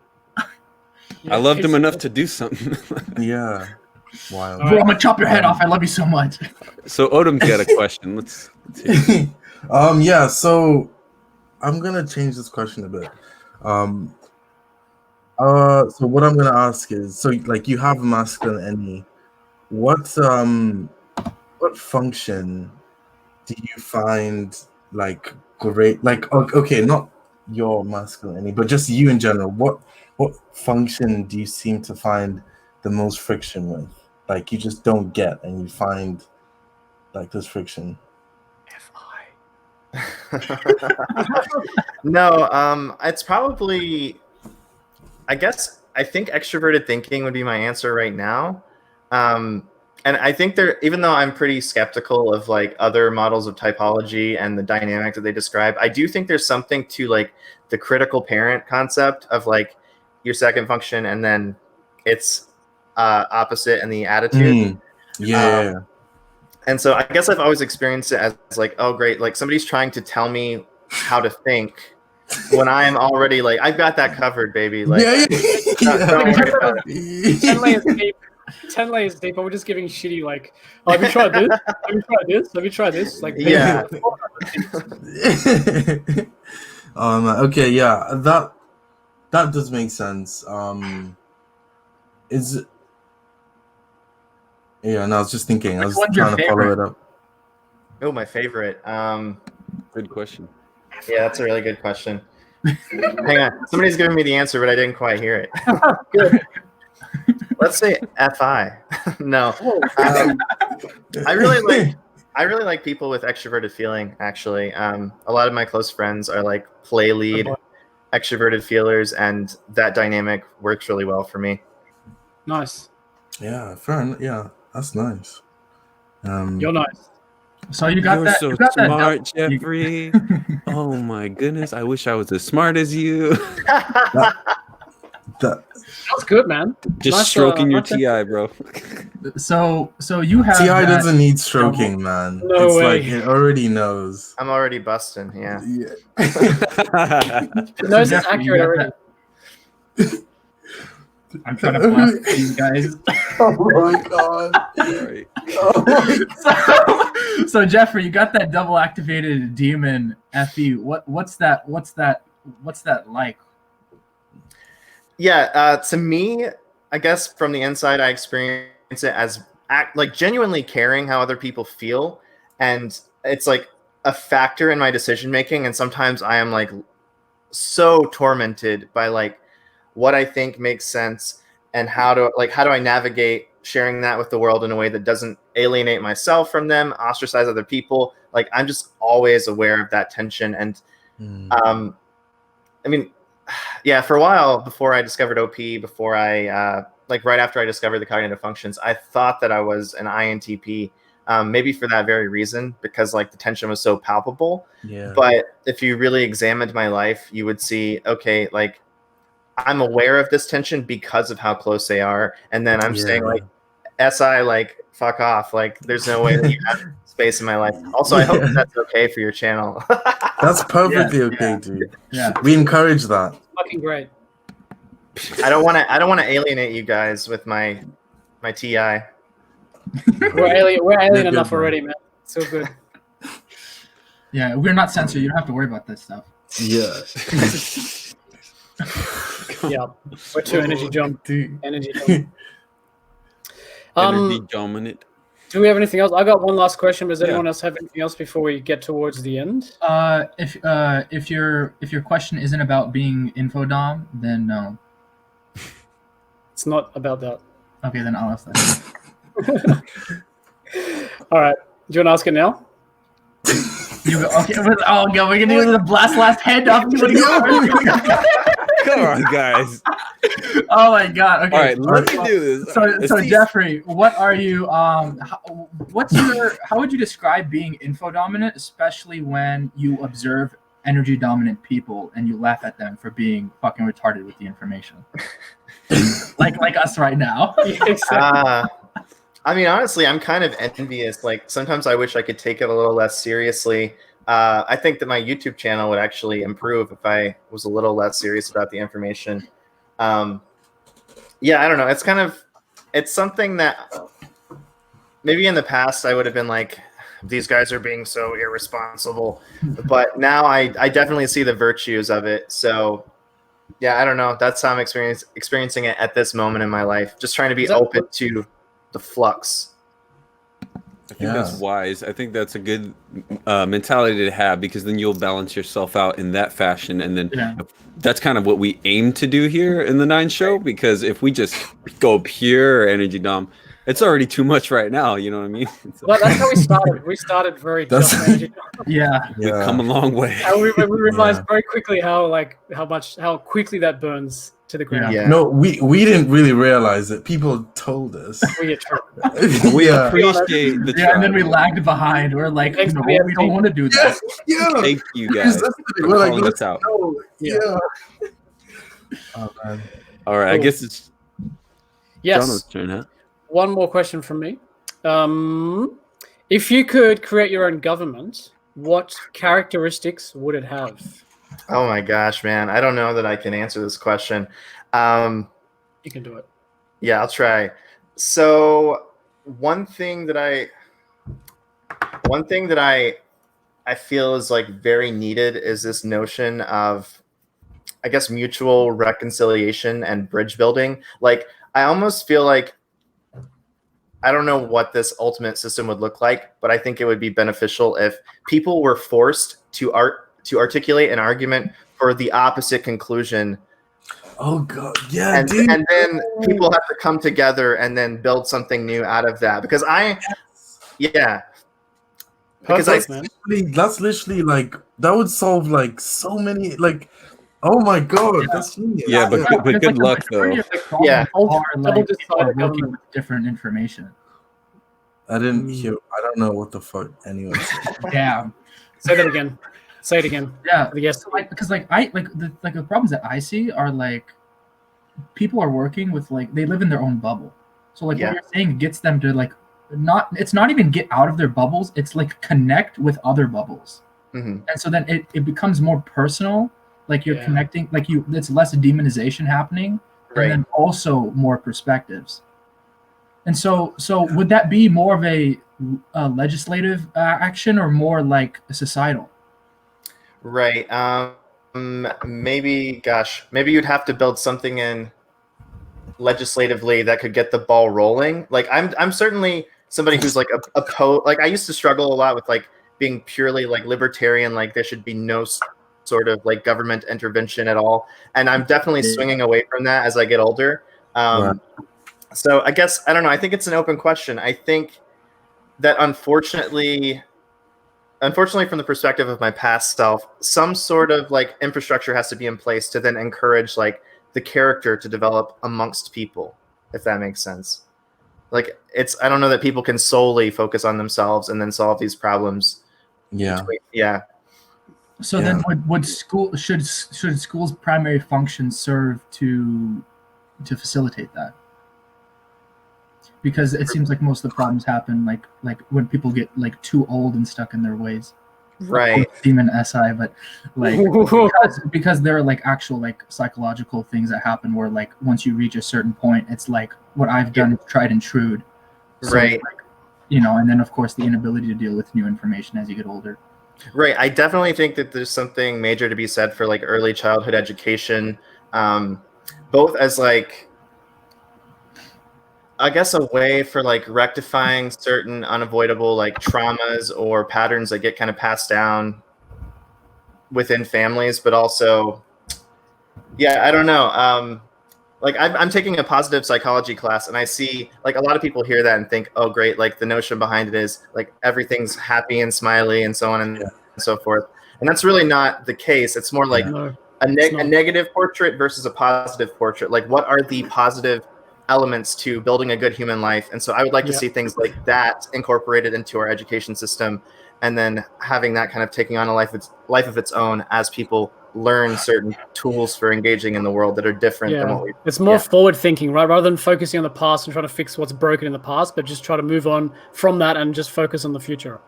Speaker 3: I loved him enough to do something.
Speaker 2: Yeah. Wild.
Speaker 8: Bro, I'm gonna chop your head off. I love you so much.
Speaker 3: So Odom's got a question. Let's hear.
Speaker 2: Yeah, so I'm gonna change this question a bit. So what I'm gonna ask is, so like you have a masculine enemy. What function do you find like great? Like okay, not your masculine enemy, but just you in general. What function do you seem to find the most friction with? like you just don't get, and you find like this friction?
Speaker 1: No, it's probably, I think extroverted thinking would be my answer right now. And I think even though I'm pretty skeptical of like other models of typology and the dynamic that they describe, I do think there's something to like the critical parent concept of like your second function and then its opposite and the attitude.
Speaker 2: Yeah.
Speaker 1: And so I guess I've always experienced it as like, oh great, like somebody's trying to tell me how to think when I'm already like, I've got that covered, baby. Like, don't worry about it.
Speaker 4: 10 layers deep. 10 layers deep, but we're just giving shitty like, oh, have you tried this? Have you tried this? Have you tried this? Like,
Speaker 1: yeah.
Speaker 2: Okay, yeah, that does make sense. Is yeah, no, I was just thinking. I was trying to follow it up.
Speaker 1: Oh, my favorite.
Speaker 3: Good question.
Speaker 1: Yeah, that's a really good question. Hang on, somebody's giving me the answer, but I didn't quite hear it.
Speaker 4: Good.
Speaker 1: Let's say FI. No, I really like people with extroverted feeling. Actually, a lot of my close friends are like play lead extroverted feelers, and that dynamic works really well for me.
Speaker 4: Nice.
Speaker 2: Yeah, fair enough. Yeah, that's nice.
Speaker 4: You're nice.
Speaker 8: So you got
Speaker 3: You're
Speaker 8: that?
Speaker 3: so
Speaker 8: You got
Speaker 3: smart,
Speaker 8: that,
Speaker 3: Jeffrey. Oh my goodness! I wish I was as smart as you.
Speaker 4: That's good, man.
Speaker 3: Just
Speaker 4: Nice,
Speaker 3: stroking your
Speaker 4: nice
Speaker 3: TI, bro.
Speaker 8: So you have
Speaker 2: TI
Speaker 8: that,
Speaker 2: doesn't need stroking, man.
Speaker 4: No
Speaker 2: it's
Speaker 4: way.
Speaker 2: like it already knows.
Speaker 1: I'm already busting. Yeah.
Speaker 4: No, it's accurate already.
Speaker 8: I'm trying to blast these guys.
Speaker 2: Oh my god.
Speaker 8: Right. So Jeffrey, you got that double activated demon FE. What's that like?
Speaker 1: Yeah, to me, I guess from the inside, I experience it as like genuinely caring how other people feel, and it's like a factor in my decision making. And sometimes I am like so tormented by like what I think makes sense and how do I navigate sharing that with the world in a way that doesn't alienate myself from them, ostracize other people. Like I'm just always aware of that tension, and I mean. Yeah, for a while before I discovered OP, before I like right after I discovered the cognitive functions, I thought that I was an INTP, maybe for that very reason, because like the tension was so palpable.
Speaker 2: Yeah.
Speaker 1: But if you really examined my life, you would see, okay, like I'm aware of this tension because of how close they are, and then I'm saying like SI, like fuck off, like there's no way that you have space in my life. Also, I hope that's okay for your channel.
Speaker 2: That's perfectly okay, dude.
Speaker 8: Yeah,
Speaker 2: we encourage that.
Speaker 4: Fucking great.
Speaker 1: I don't want to alienate you guys with my TI.
Speaker 4: We're alien enough already, man. So good.
Speaker 8: Yeah, we're not censored. You don't have to worry about this stuff.
Speaker 2: Yeah.
Speaker 4: Yeah, we're too energy jump. Energy
Speaker 3: dominant.
Speaker 4: Do we have anything else? I got one last question. Does anyone else have anything else before we get towards the end?
Speaker 8: If your question isn't about being infodom, then no.
Speaker 4: It's not about that.
Speaker 8: Okay, then I'll ask that.
Speaker 4: All right. Do you want to ask it now?
Speaker 8: You go, okay. Oh god, we're gonna do the blast last head off.
Speaker 3: Come on, guys.
Speaker 8: Oh my god. Okay.
Speaker 3: All right, let me do this.
Speaker 8: So Jeffrey, what are you? How would you describe being infodominant, especially when you observe energy dominant people and you laugh at them for being fucking retarded with the information, like us right now?
Speaker 1: I mean, honestly, I'm kind of envious. Like sometimes I wish I could take it a little less seriously. I think that my YouTube channel would actually improve if I was a little less serious about the information. Yeah, I don't know. It's something that maybe in the past I would have been like, these guys are being so irresponsible. But now I definitely see the virtues of it. So yeah, I don't know. That's how I'm experiencing it at this moment in my life. Just trying to be open to the flux.
Speaker 3: I think that's wise. I think that's a good mentality to have, because then you'll balance yourself out in that fashion. And then that's kind of what we aim to do here in the NiNe show, because if we just go pure energy dom, It's already too much right now. You know what I mean? So,
Speaker 4: Well, that's how we started. We started very just managing.
Speaker 8: Yeah.
Speaker 3: we've come a long way.
Speaker 4: And we realized very quickly how quickly that burns to the ground.
Speaker 1: Yeah.
Speaker 2: No, we didn't really realize it. People told us.
Speaker 4: We true.
Speaker 3: We
Speaker 2: Yeah.
Speaker 3: appreciate the
Speaker 8: Yeah, and then
Speaker 3: try.
Speaker 8: we lagged behind. We're like,
Speaker 4: Thanks
Speaker 8: no,
Speaker 4: to the
Speaker 8: we don't want to do that.
Speaker 2: Yeah.
Speaker 3: Thank you guys for
Speaker 2: We're like,
Speaker 3: calling
Speaker 2: let's
Speaker 3: us out.
Speaker 2: go.
Speaker 4: Yeah.
Speaker 2: Yeah. Oh man.
Speaker 3: All right, I
Speaker 4: Cool.
Speaker 3: guess it's
Speaker 4: Yes.
Speaker 3: Jono's turn, huh?
Speaker 4: One more question from me. If you could create your own government, what characteristics would it have?
Speaker 1: Oh my gosh, man. I don't know that I can answer this question.
Speaker 4: You can do it.
Speaker 1: Yeah, I'll try. So one thing that I feel is like very needed is this notion of, I guess, mutual reconciliation and bridge building. Like, I almost feel like, I don't know what this ultimate system would look like, but I think it would be beneficial if people were forced to articulate an argument for the opposite conclusion.
Speaker 2: Oh god. Yeah,
Speaker 1: And,
Speaker 2: dude.
Speaker 1: and then people have to come together and then build something new out of that. Because
Speaker 4: Perfect, man.
Speaker 2: That's literally like that would solve like so many like. Oh my god, that's genius.
Speaker 3: Yeah, but good luck though.
Speaker 1: Yeah.
Speaker 8: Are like
Speaker 4: Double-decided
Speaker 8: people are working
Speaker 4: government.
Speaker 8: with different information.
Speaker 2: I didn't hear. I don't know what the fuck. Anyways.
Speaker 8: Damn.
Speaker 4: Say that again. Say it again.
Speaker 8: Yeah.
Speaker 4: Yes.
Speaker 8: So, because the problems that I see are like people are working with like they live in their own bubble. So like what you're saying gets them to like it's not even get out of their bubbles. It's like connect with other bubbles.
Speaker 1: Mm-hmm.
Speaker 8: And so then it becomes more personal. Like you're connecting, like it's less demonization happening, and then also more perspectives. And so would that be more of a legislative action or more like a societal?
Speaker 1: Right. Maybe you'd have to build something in legislatively that could get the ball rolling. Like I'm certainly somebody who's like like I used to struggle a lot with like being purely like libertarian, like there should be no sort of like government intervention at all. And I'm definitely swinging away from that as I get older. So I guess, I don't know. I think it's an open question. I think that unfortunately from the perspective of my past self, some sort of like infrastructure has to be in place to then encourage like the character to develop amongst people, if that makes sense. Like I don't know that people can solely focus on themselves and then solve these problems. Yeah.
Speaker 8: So then would should schools' primary function serve to facilitate that? Because it seems like most of the problems happen like when people get like too old and stuck in their ways.
Speaker 1: Right.
Speaker 8: Demon SI, but like because there are like actual like psychological things that happen where like once you reach a certain point, it's like what I've done tried and true. So,
Speaker 1: right.
Speaker 8: Like, and then of course the inability to deal with new information as you get older.
Speaker 1: Right. I definitely think that there's something major to be said for like early childhood education, both as like, I guess, a way for like rectifying certain unavoidable like traumas or patterns that get kind of passed down within families, but also, I don't know. Like I'm taking a positive psychology class and I see like a lot of people hear that and think, oh great, like the notion behind it is like everything's happy and smiley and so on and so forth. And that's really not the case. It's more like a negative portrait versus a positive portrait. Like what are the positive elements to building a good human life? And so I would like to see things like that incorporated into our education system, and then having that kind of taking on a life of its own as people learn certain tools for engaging in the world that are different than what we.
Speaker 4: It's more forward thinking, right? Rather than focusing on the past and trying to fix what's broken in the past, but just try to move on from that and just focus on the future.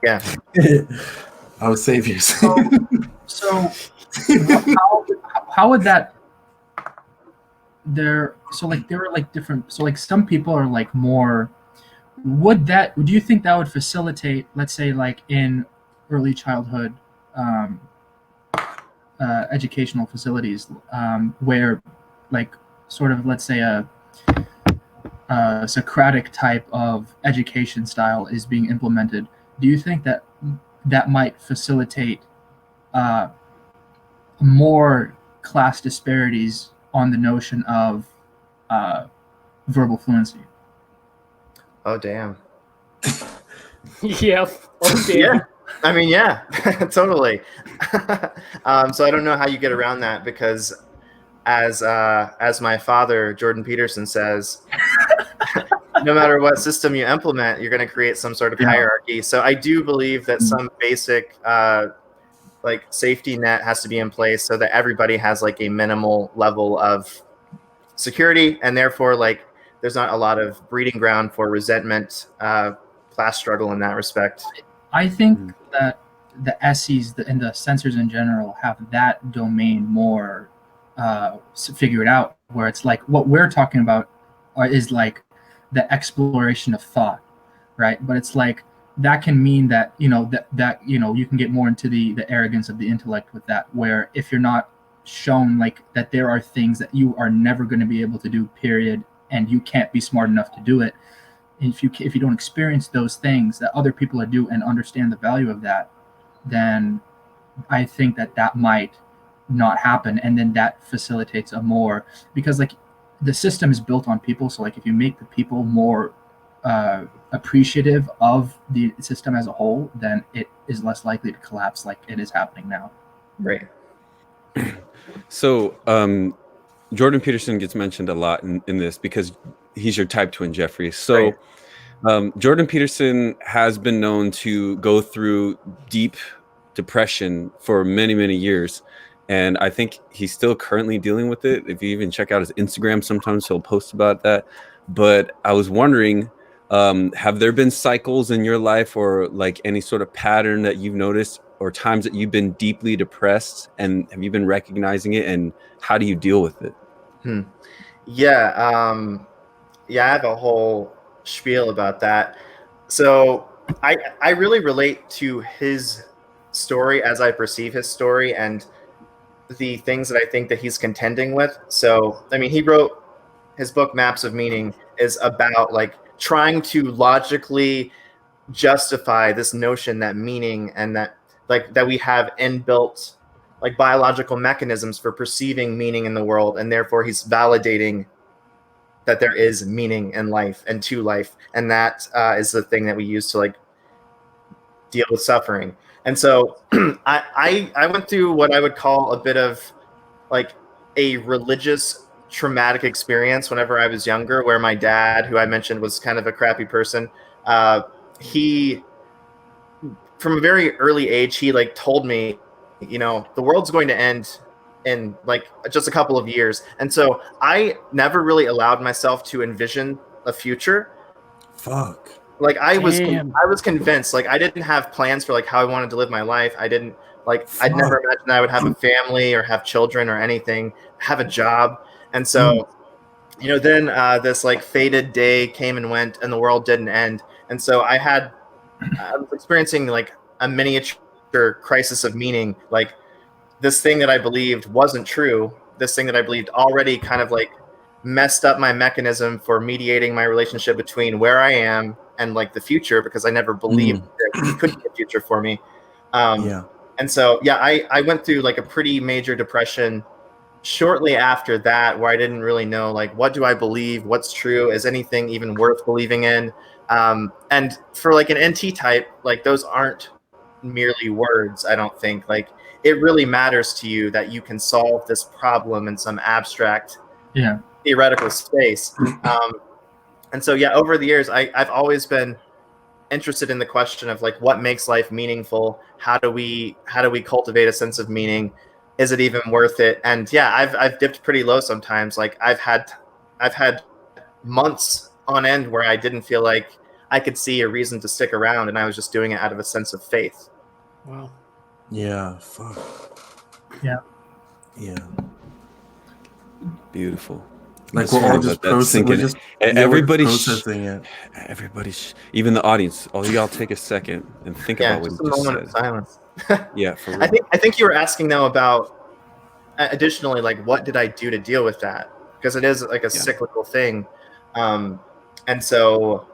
Speaker 1: Yeah.
Speaker 2: Our saviors.
Speaker 8: So how would that there are like different, so like some people are like more, do you think that would facilitate, let's say like in early childhood educational facilities where like sort of let's say a Socratic type of education style is being implemented? Do you think that might facilitate more class disparities on the notion of verbal fluency?
Speaker 1: Oh damn.
Speaker 4: Yeah. Oh damn.
Speaker 1: Yeah. I mean, yeah, totally. So I don't know how you get around that because, as my father Jordan Peterson says, no matter what system you implement, you're going to create some sort of hierarchy. So I do believe that some basic like safety net has to be in place so that everybody has like a minimal level of security, and therefore like there's not a lot of breeding ground for resentment, class struggle in that respect.
Speaker 8: I think that the Asees and the sensors in general have that domain more figured out, where it's like what we're talking about is like the exploration of thought, right? But it's like that can mean that that you can get more into the arrogance of the intellect with that, where if you're not shown like that there are things that you are never going to be able to do, period, and you can't be smart enough to do it. If you don't experience those things that other people do and understand the value of that, then I think that might not happen, and then that facilitates a more, because like the system is built on people, so like if you make the people more appreciative of the system as a whole, then it is less likely to collapse like it is happening now.
Speaker 1: Right.
Speaker 3: So Jordan Peterson gets mentioned a lot in this because he's your type twin, Jeffrey. So Jordan Peterson has been known to go through deep depression for many, many years. And I think he's still currently dealing with it. If you even check out his Instagram, sometimes he'll post about that. But I was wondering, have there been cycles in your life or like any sort of pattern that you've noticed or times that you've been deeply depressed, and have you been recognizing it, and how do you deal with it?
Speaker 1: Yeah. I have a whole spiel about that. So I really relate to his story as I perceive his story and the things that I think that he's contending with. So, I mean, he wrote his book Maps of Meaning is about like trying to logically justify this notion that meaning and that we have inbuilt like biological mechanisms for perceiving meaning in the world, and therefore he's validating that there is meaning in life and to life, and that is the thing that we use to like deal with suffering. And so I went through what I would call a bit of like a religious traumatic experience whenever I was younger, where my dad, who I mentioned was kind of a crappy person, he from a very early age, he like told me, the world's going to end in like just a couple of years. And so I never really allowed myself to envision a future.
Speaker 2: Fuck.
Speaker 1: Like I was convinced, like I didn't have plans for like how I wanted to live my life. I didn't like, I'd never imagined I would have a family or have children or anything, have a job. And so, then this like fated day came and went and the world didn't end. And so I was experiencing like a miniature crisis of meaning. Like this thing that I believed wasn't true. This thing that I believed already kind of like messed up my mechanism for mediating my relationship between where I am and like the future, because I never believed there could be a future for me. And so, I went through like a pretty major depression shortly after that, where I didn't really know, like, what do I believe? What's true? Is anything even worth believing in? And for like an NT type, like those aren't merely words. I don't think like it really matters to you that you can solve this problem in some abstract theoretical space. And so, over the years, I've always been interested in the question of like, what makes life meaningful? How do we cultivate a sense of meaning? Is it even worth it? And I've dipped pretty low sometimes. Like I've had months on end where I didn't feel like I could see a reason to stick around, and I was just doing it out of a sense of faith.
Speaker 4: Wow.
Speaker 2: Yeah. Fuck.
Speaker 8: Yeah.
Speaker 2: Yeah.
Speaker 3: Beautiful.
Speaker 2: Like we're all just processing.
Speaker 3: Everybody's, even the audience. All y'all take a second and think about what you just said.
Speaker 1: Of silence.
Speaker 3: Yeah, for real.
Speaker 1: I think you were asking though about additionally, like, what did I do to deal with that? Because it is like a cyclical thing. And so,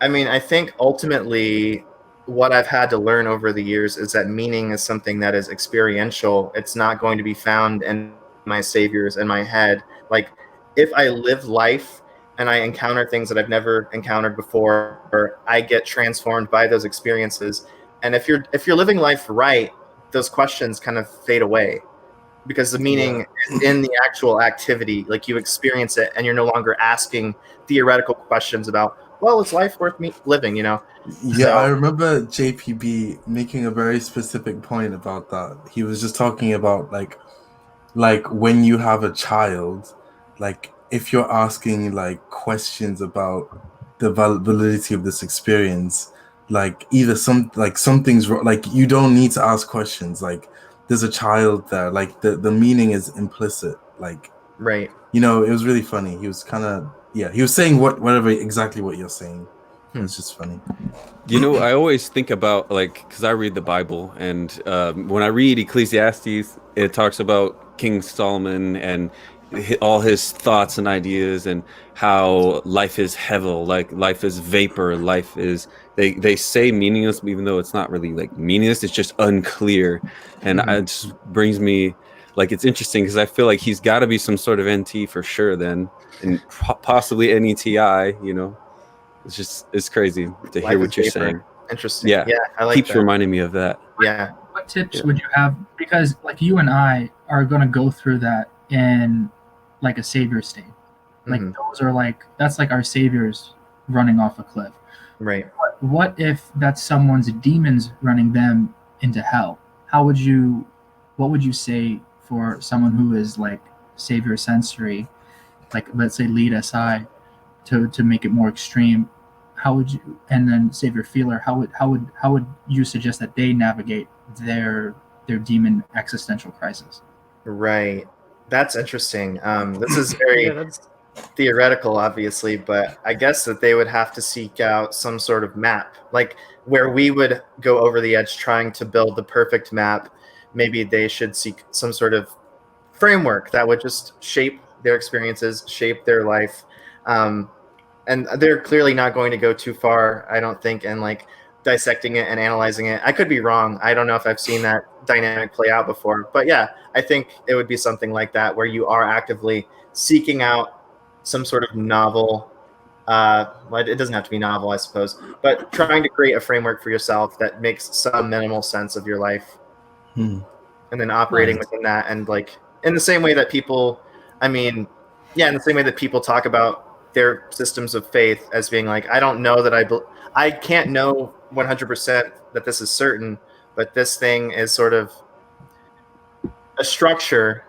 Speaker 1: I mean, I think ultimately what I've had to learn over the years is that meaning is something that is experiential. It's not going to be found in my saviors in my head. Like if I live life and I encounter things that I've never encountered before, or I get transformed by those experiences. And if you're living life right, those questions kind of fade away, because the meaning is in the actual activity. Like, you experience it, and you're no longer asking theoretical questions about, well, is life worth me living?
Speaker 2: Yeah, so, I remember JPB making a very specific point about that. He was just talking about like when you have a child, like if you're asking like questions about the validity of this experience, like either something's wrong, like you don't need to ask questions. Like, there's a child there, like the meaning is implicit. Like,
Speaker 1: right.
Speaker 2: You know, it was really funny. He was kind of, he was saying exactly what you're saying. It's just funny.
Speaker 3: You know, I always think about, like, because I read the Bible, and when I read Ecclesiastes, it talks about King Solomon and all his thoughts and ideas, and how life is hevel, like life is vapor, life is, they say meaningless, even though it's not really like meaningless, it's just unclear. And it just brings me, like, it's interesting because I feel like he's got to be some sort of NT for sure then, and possibly NETI, you know. It's crazy to hear what you're saying.
Speaker 1: Interesting.
Speaker 3: Yeah,
Speaker 1: I like
Speaker 3: keeps
Speaker 1: that.
Speaker 3: Reminding me of that.
Speaker 1: Yeah.
Speaker 8: What tips would you have? Because like you and I are going to go through that in like a savior state. Like those are like, that's like our saviors running off a cliff.
Speaker 1: Right.
Speaker 8: What if that's someone's demons running them into hell? What would you say for someone who is like savior sensory, like let's say lead SI, to make it more extreme? How would you, and then savior feeler, how would you suggest that they navigate their demon existential crisis?
Speaker 1: Right. That's interesting. This is very theoretical, obviously, but I guess that they would have to seek out some sort of map, like where we would go over the edge trying to build the perfect map. Maybe they should seek some sort of framework that would just shape their experiences, shape their life. And they're clearly not going to go too far, I don't think, and like dissecting it and analyzing it. I could be wrong. I don't know if I've seen that dynamic play out before, but yeah, I think it would be something like that, where you are actively seeking out some sort of novel, well, it doesn't have to be novel, I suppose, but trying to create a framework for yourself that makes some minimal sense of your life, and then operating within that. And like in the same way that people, in the same way that people talk about their systems of faith as being like, I don't know that I can't know 100% that this is certain, but this thing is sort of a structure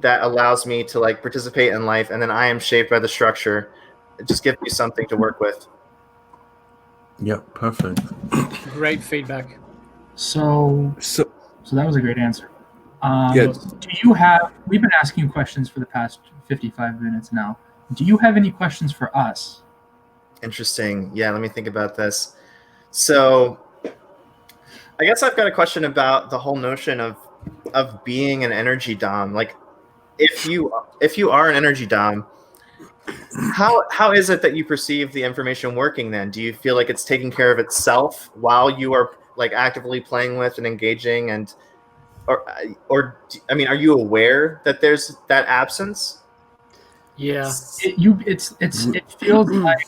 Speaker 1: that allows me to like participate in life, and then I am shaped by the structure. It just gives me something to work with.
Speaker 2: Yep, perfect.
Speaker 4: Great feedback.
Speaker 8: So that was a great answer. Do you have, we've been asking you questions for the past 55 minutes now. Do you have any questions for us?
Speaker 1: Interesting. Yeah, let me think about this. So I guess I've got a question about the whole notion of being an energy dom. Like, if you are an energy dom, how is it that you perceive the information working then? Do you feel like it's taking care of itself while you are like actively playing with and engaging, and or are you aware that there's that absence?
Speaker 4: Yeah.
Speaker 8: It feels like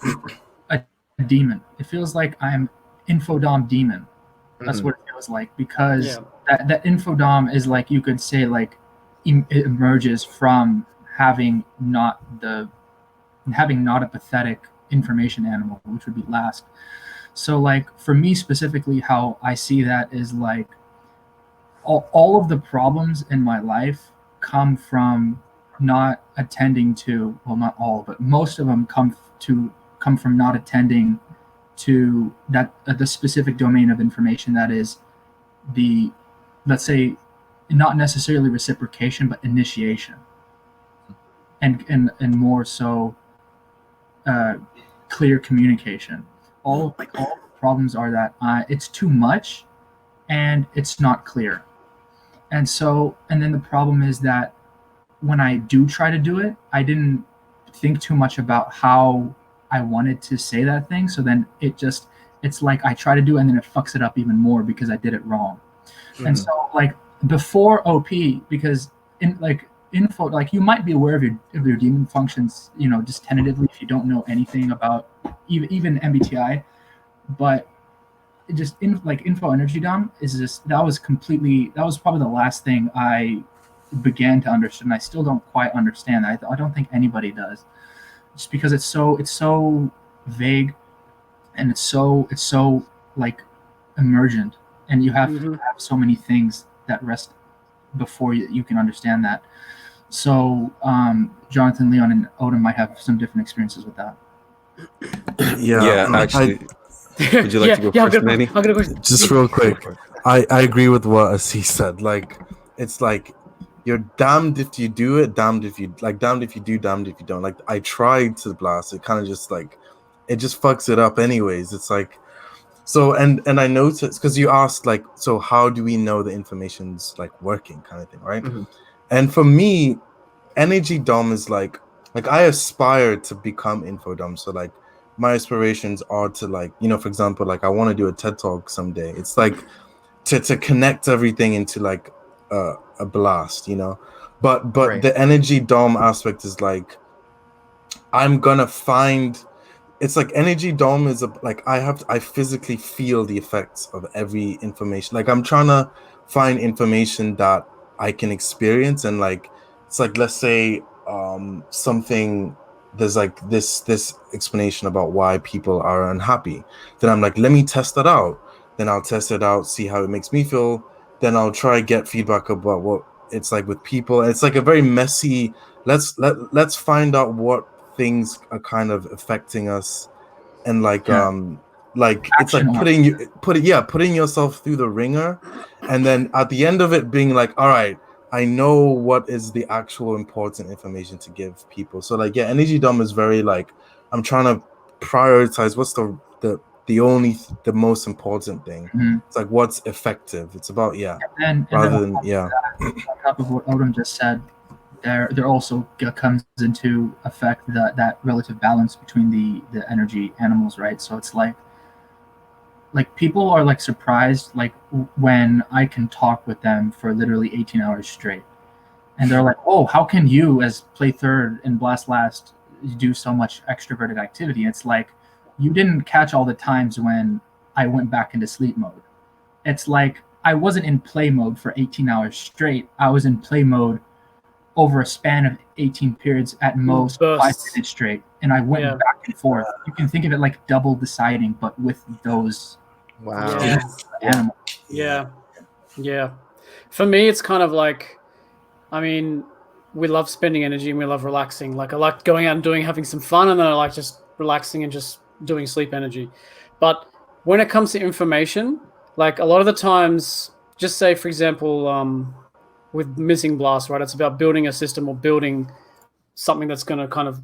Speaker 8: a demon. It feels like I'm infodom demon. That's what it feels like, because that infodom is like, you could say like it emerges from having not a pathetic information animal, which would be last. So like for me specifically, how I see that is like all of the problems in my life come from not attending to, well, not all, but most of them come from not attending to that the specific domain of information that is the, let's say, not necessarily reciprocation, but initiation, and more so clear communication. All the problems are that it's too much and it's not clear. And then the problem is that when I do try to do it, I didn't think too much about how I wanted to say that thing. So then it's like I try to do it and then it fucks it up even more because I did it wrong. And so like before OP, because in like info, like you might be aware of your demon functions, you know, just tentatively if you don't know anything about even MBTI, but it just info energy dom is just that was probably the last thing I began to understand. And I still don't quite understand that. I don't think anybody does, just because it's so vague, and it's so like emergent, and you have to have so many things that rest before you can understand that. So Jonathan, Leon, and Odin might have some different experiences with that.
Speaker 3: Yeah, actually. Would you like to go first, Manny?
Speaker 4: I'm gonna go.
Speaker 2: Just real quick, I agree with what Asees said. Like, it's like you're damned if you do it, damned if you damned if you do, damned if you don't. Like, I tried to blast it, kind of just like it just fucks it up anyways. It's like, so and I noticed, because you asked like, so how do we know the information's like working, kind of thing, right? And for me, energy dom is like I aspire to become info dom. So like my aspirations are to, like, you know, for example, like I want to do a TED talk someday. It's like to connect everything into like a blast, you know. But the energy dom aspect is like, I'm gonna find, it's like energy dom is like I physically feel the effects of every information. Like I'm trying to find information that I can experience, and like it's like, let's say something, there's like this explanation about why people are unhappy. Then I'm like, let me test that out. Then I'll test it out, see how it makes me feel. Then I'll try get feedback about what it's like with people. And it's like a very messy, let's find out what things are kind of affecting us, and like it's like putting yourself through the ringer, and then at the end of it being like, all right, I know what is the actual important information to give people. So like, yeah, energy dom is very like, I'm trying to prioritize what's the most important thing. It's like what's effective. It's about on
Speaker 8: top of what Odin just said, there also comes into effect that relative balance between the energy animals, right? So it's like people are like surprised like when I can talk with them for literally 18 hours straight, and they're like, oh, how can you as play third and blast last do so much extroverted activity? It's like, you didn't catch all the times when I went back into sleep mode. It's like I wasn't in play mode for 18 hours straight. I was in play mode over a span of 18 periods at most, 5 minutes straight, and I went back and forth. You can think of it like double deciding, but with those animals.
Speaker 4: Yeah. For me, it's kind of like, I mean, we love spending energy and we love relaxing. Like I like going out and having some fun, and then I like just relaxing and just doing sleep energy. But when it comes to information, like a lot of the times, just say for example, with missing blast, right? It's about building a system or building something that's going to kind of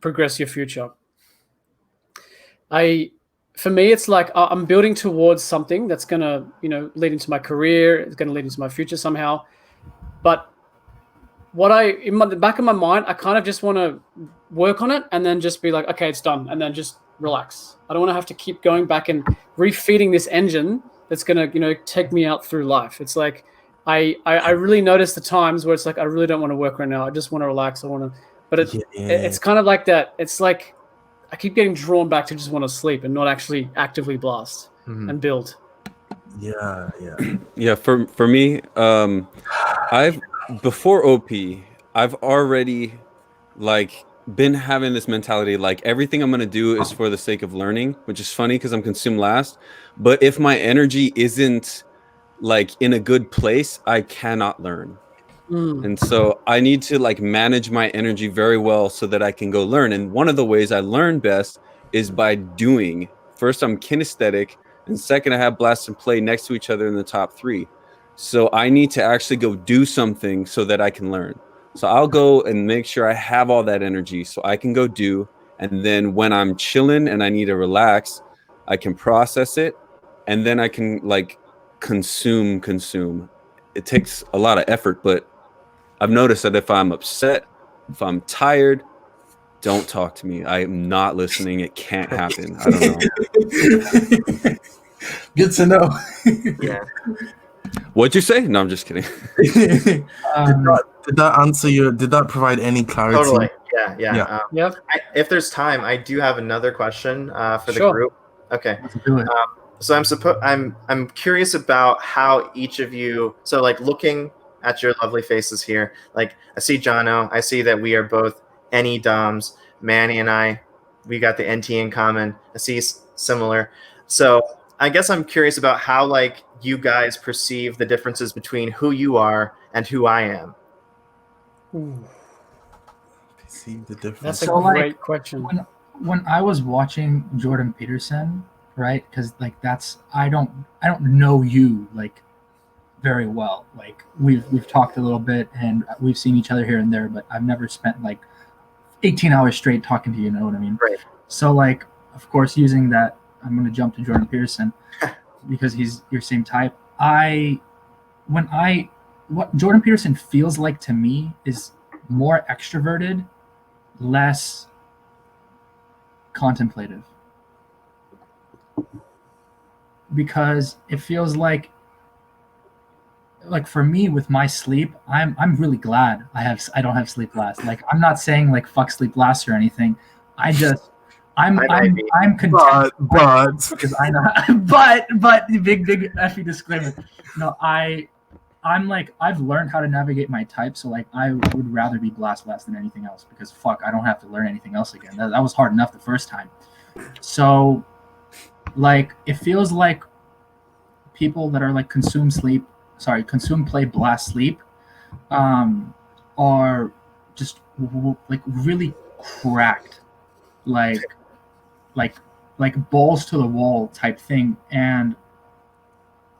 Speaker 4: progress your future. For me, it's like I'm building towards something that's going to, lead into my career. It's going to lead into my future somehow. But in the back of my mind, I kind of just want to work on it and then just be like, okay, it's done. And then just relax. I don't want to have to keep going back and refeeding this engine that's going to, take me out through life. It's like, I really notice the times where it's like, I really don't want to work right now. I just want to relax. But it's kind of like that. It's like, I keep getting drawn back to just want to sleep and not actually actively blast and build.
Speaker 3: Yeah. For me, before OP, I've already like been having this mentality, like everything I'm going to do is for the sake of learning, which is funny because I'm consumed last. But if my energy isn't like in a good place, I cannot learn. And so I need to like manage my energy very well so that I can go learn. And one of the ways I learn best is by doing. First, I'm kinesthetic, and second, I have blast and play next to each other in the top 3. So I need to actually go do something so that I can learn. So I'll go and make sure I have all that energy so I can go do. And then when I'm chilling and I need to relax, I can process it, and then I can like consume. It takes a lot of effort, but I've noticed that if I'm upset, if I'm tired, don't talk to me. I am not listening. It can't happen. I don't know.
Speaker 2: Good to know.
Speaker 3: What'd you say? No, I'm just kidding.
Speaker 2: Did that answer your? Did that provide any clarity?
Speaker 1: Totally. Yeah.
Speaker 4: Yep.
Speaker 1: If there's time, I do have another question for the
Speaker 4: Sure.
Speaker 1: group. Okay.
Speaker 8: Let's do it.
Speaker 1: So I'm curious about how each of you. So like looking at your lovely faces here, like I see Jono. I see that we are both NE DOMs. Manny and I, we got the NT in common. Asees similar. So I guess I'm curious about how like you guys perceive the differences between who you are and who I am.
Speaker 2: Perceive the difference.
Speaker 4: That's a
Speaker 8: So,
Speaker 4: great question.
Speaker 8: When I was watching Jordan Peterson, right? Because like I don't know you like very well. Like we've talked a little bit and we've seen each other here and there, but I've never spent like 18 hours straight talking to you. You know what I mean?
Speaker 1: Right.
Speaker 8: So like, of course, using that, I'm gonna jump to Jordan Peterson because he's your same type. What Jordan Peterson feels like to me is more extroverted, less contemplative. Because it feels like for me with my sleep, I'm really glad I don't have sleep last. Like I'm not saying like fuck sleep last or anything. I'm content.
Speaker 2: But
Speaker 8: because I know but big effing disclaimer. No, I'm like I've learned how to navigate my type, so like I would rather be blast last than anything else because fuck I don't have to learn anything else again. That was hard enough the first time. So like it feels like people that are like consume, play, blast, sleep are just like really cracked, like balls to the wall type thing. And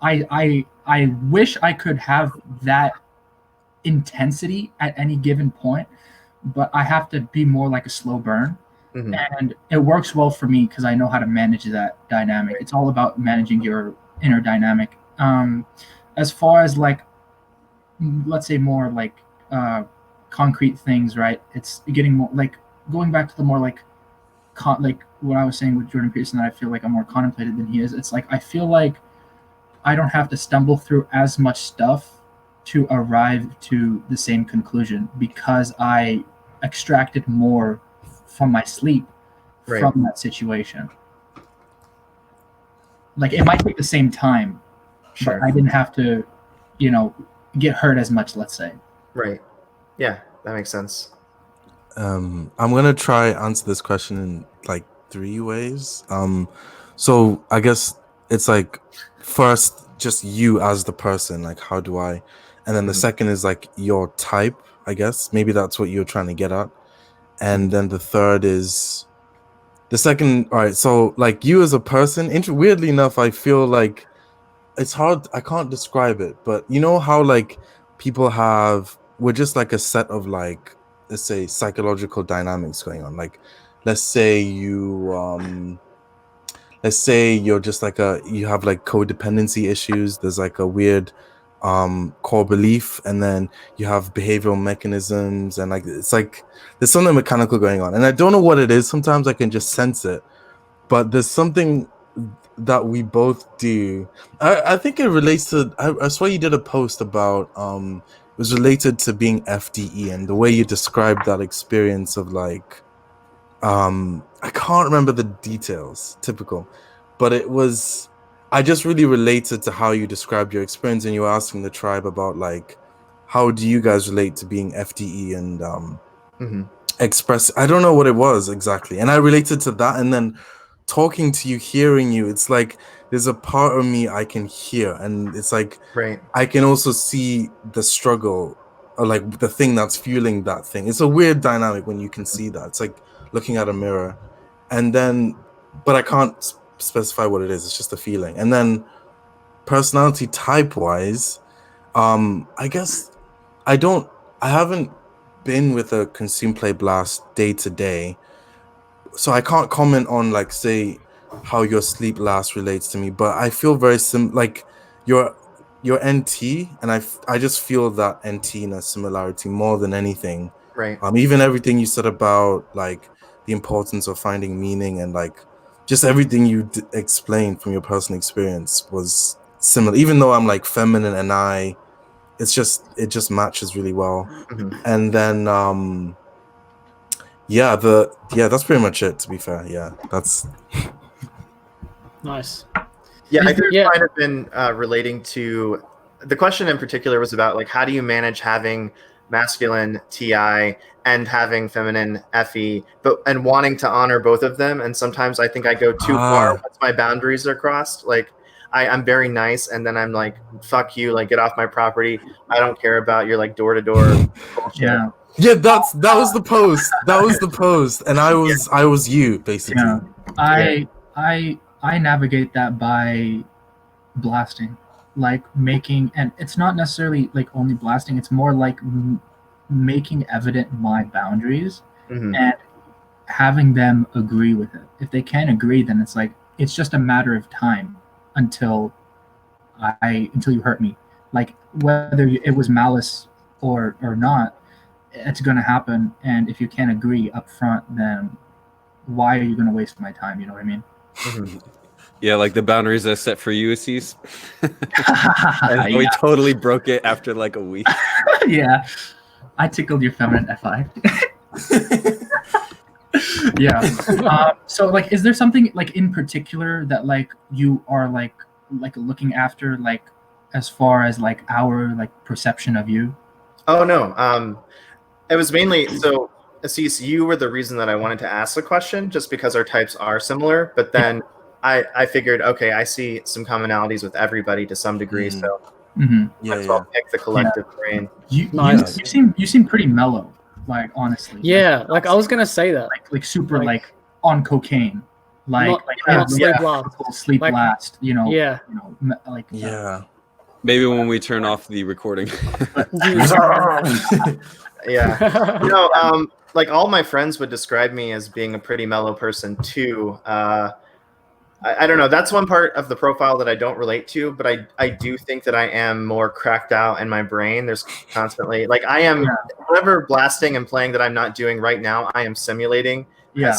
Speaker 8: I wish I could have that intensity at any given point, but I have to be more like a slow burn.
Speaker 1: Mm-hmm.
Speaker 8: And it works well for me because I know how to manage that dynamic. It's all about managing your inner dynamic. As far as like, let's say more like concrete things, right? It's getting more like going back to the more like what I was saying with Jordan Peterson, that I feel like I'm more contemplated than he is. It's like I feel like I don't have to stumble through as much stuff to arrive to the same conclusion because I extracted more from my sleep from that situation. Like it might take the same time, but I didn't have to, get hurt as much, let's say.
Speaker 1: Right. Yeah, that makes sense.
Speaker 2: I'm gonna try answer this question in like 3 ways. So I guess it's like first just you as the person, like how do I, and then the second is like your type, I guess maybe that's what you're trying to get at, and then the third is the second. All right, so like you as a person, weirdly enough, I feel like it's hard, I can't describe it, but you know how like people we're just like a set of like, let's say psychological dynamics going on. Like let's say you're just like you have like codependency issues. There's like a weird core belief, and then you have behavioral mechanisms, and like it's like there's something mechanical going on, and I don't know what it is. Sometimes I can just sense it, but there's something that we both do. I think it relates to, I swear you did a post about it was related to being FDE and the way you described that experience of like I can't remember the details, typical, but I just really related to how you described your experience, and you were asking the tribe about like how do you guys relate to being FDE and express, I don't know what it was exactly, and I related to that. And then talking to you, hearing you, it's like there's a part of me I can hear, and it's like I can also see the struggle or like the thing that's fueling that thing. It's a weird dynamic when you can see that. It's like looking at a mirror, and then but I can't specify what it is. It's just a feeling. And then personality type wise, I guess I haven't been with a consume play blast day to day, so I can't comment on like say how your sleep last relates to me, but I feel very like your NT, and I just feel that NT in a similarity more than anything. Even everything you said about like the importance of finding meaning, and like just everything you explained from your personal experience was similar. Even though I'm like feminine and it just matches really well. And then that's pretty much it, to be fair. Yeah, that's
Speaker 4: nice.
Speaker 1: Yeah, I think it might have been relating to the question in particular was about like how do you manage having masculine TI and having feminine FE, and wanting to honor both of them. And sometimes I think I go too far once my boundaries are crossed. Like I'm very nice, and then I'm like, fuck you, like get off my property. I don't care about your like door to door bullshit.
Speaker 2: Yeah, that was the post. That was the post, and I was you basically.
Speaker 8: I navigate that by blasting, like making, and it's not necessarily like only blasting. It's more like making evident my boundaries and having them agree with it. If they can't agree, then it's like it's just a matter of time until you hurt me. Like whether it was malice or not, it's going to happen. And if you can't agree up front, then why are you going to waste my time? You know what I mean?
Speaker 3: Yeah, like the boundaries I set for you, Asees. And we totally broke it after like a week.
Speaker 8: Yeah, I tickled your feminine FI. Yeah. So, like, is there something like in particular that like you are like looking after, like as far as like our like perception of you?
Speaker 1: Oh no. It was mainly so. Asees, you were the reason that I wanted to ask the question, just because our types are similar. But then I figured, okay, I see some commonalities with everybody to some degree, so might as well pick the collective brain.
Speaker 8: You seem pretty mellow, like honestly.
Speaker 4: Yeah, like I was gonna say that.
Speaker 8: Like super like on cocaine, not sleep last. You know.
Speaker 4: Yeah.
Speaker 8: You know, like
Speaker 3: Maybe when we turn off the recording.
Speaker 1: Yeah. You know, like all my friends would describe me as being a pretty mellow person too. I don't know. That's one part of the profile that I don't relate to, but I do think that I am more cracked out in my brain. There's constantly like I am whatever blasting and playing that I'm not doing right now, I am simulating.
Speaker 8: Yeah.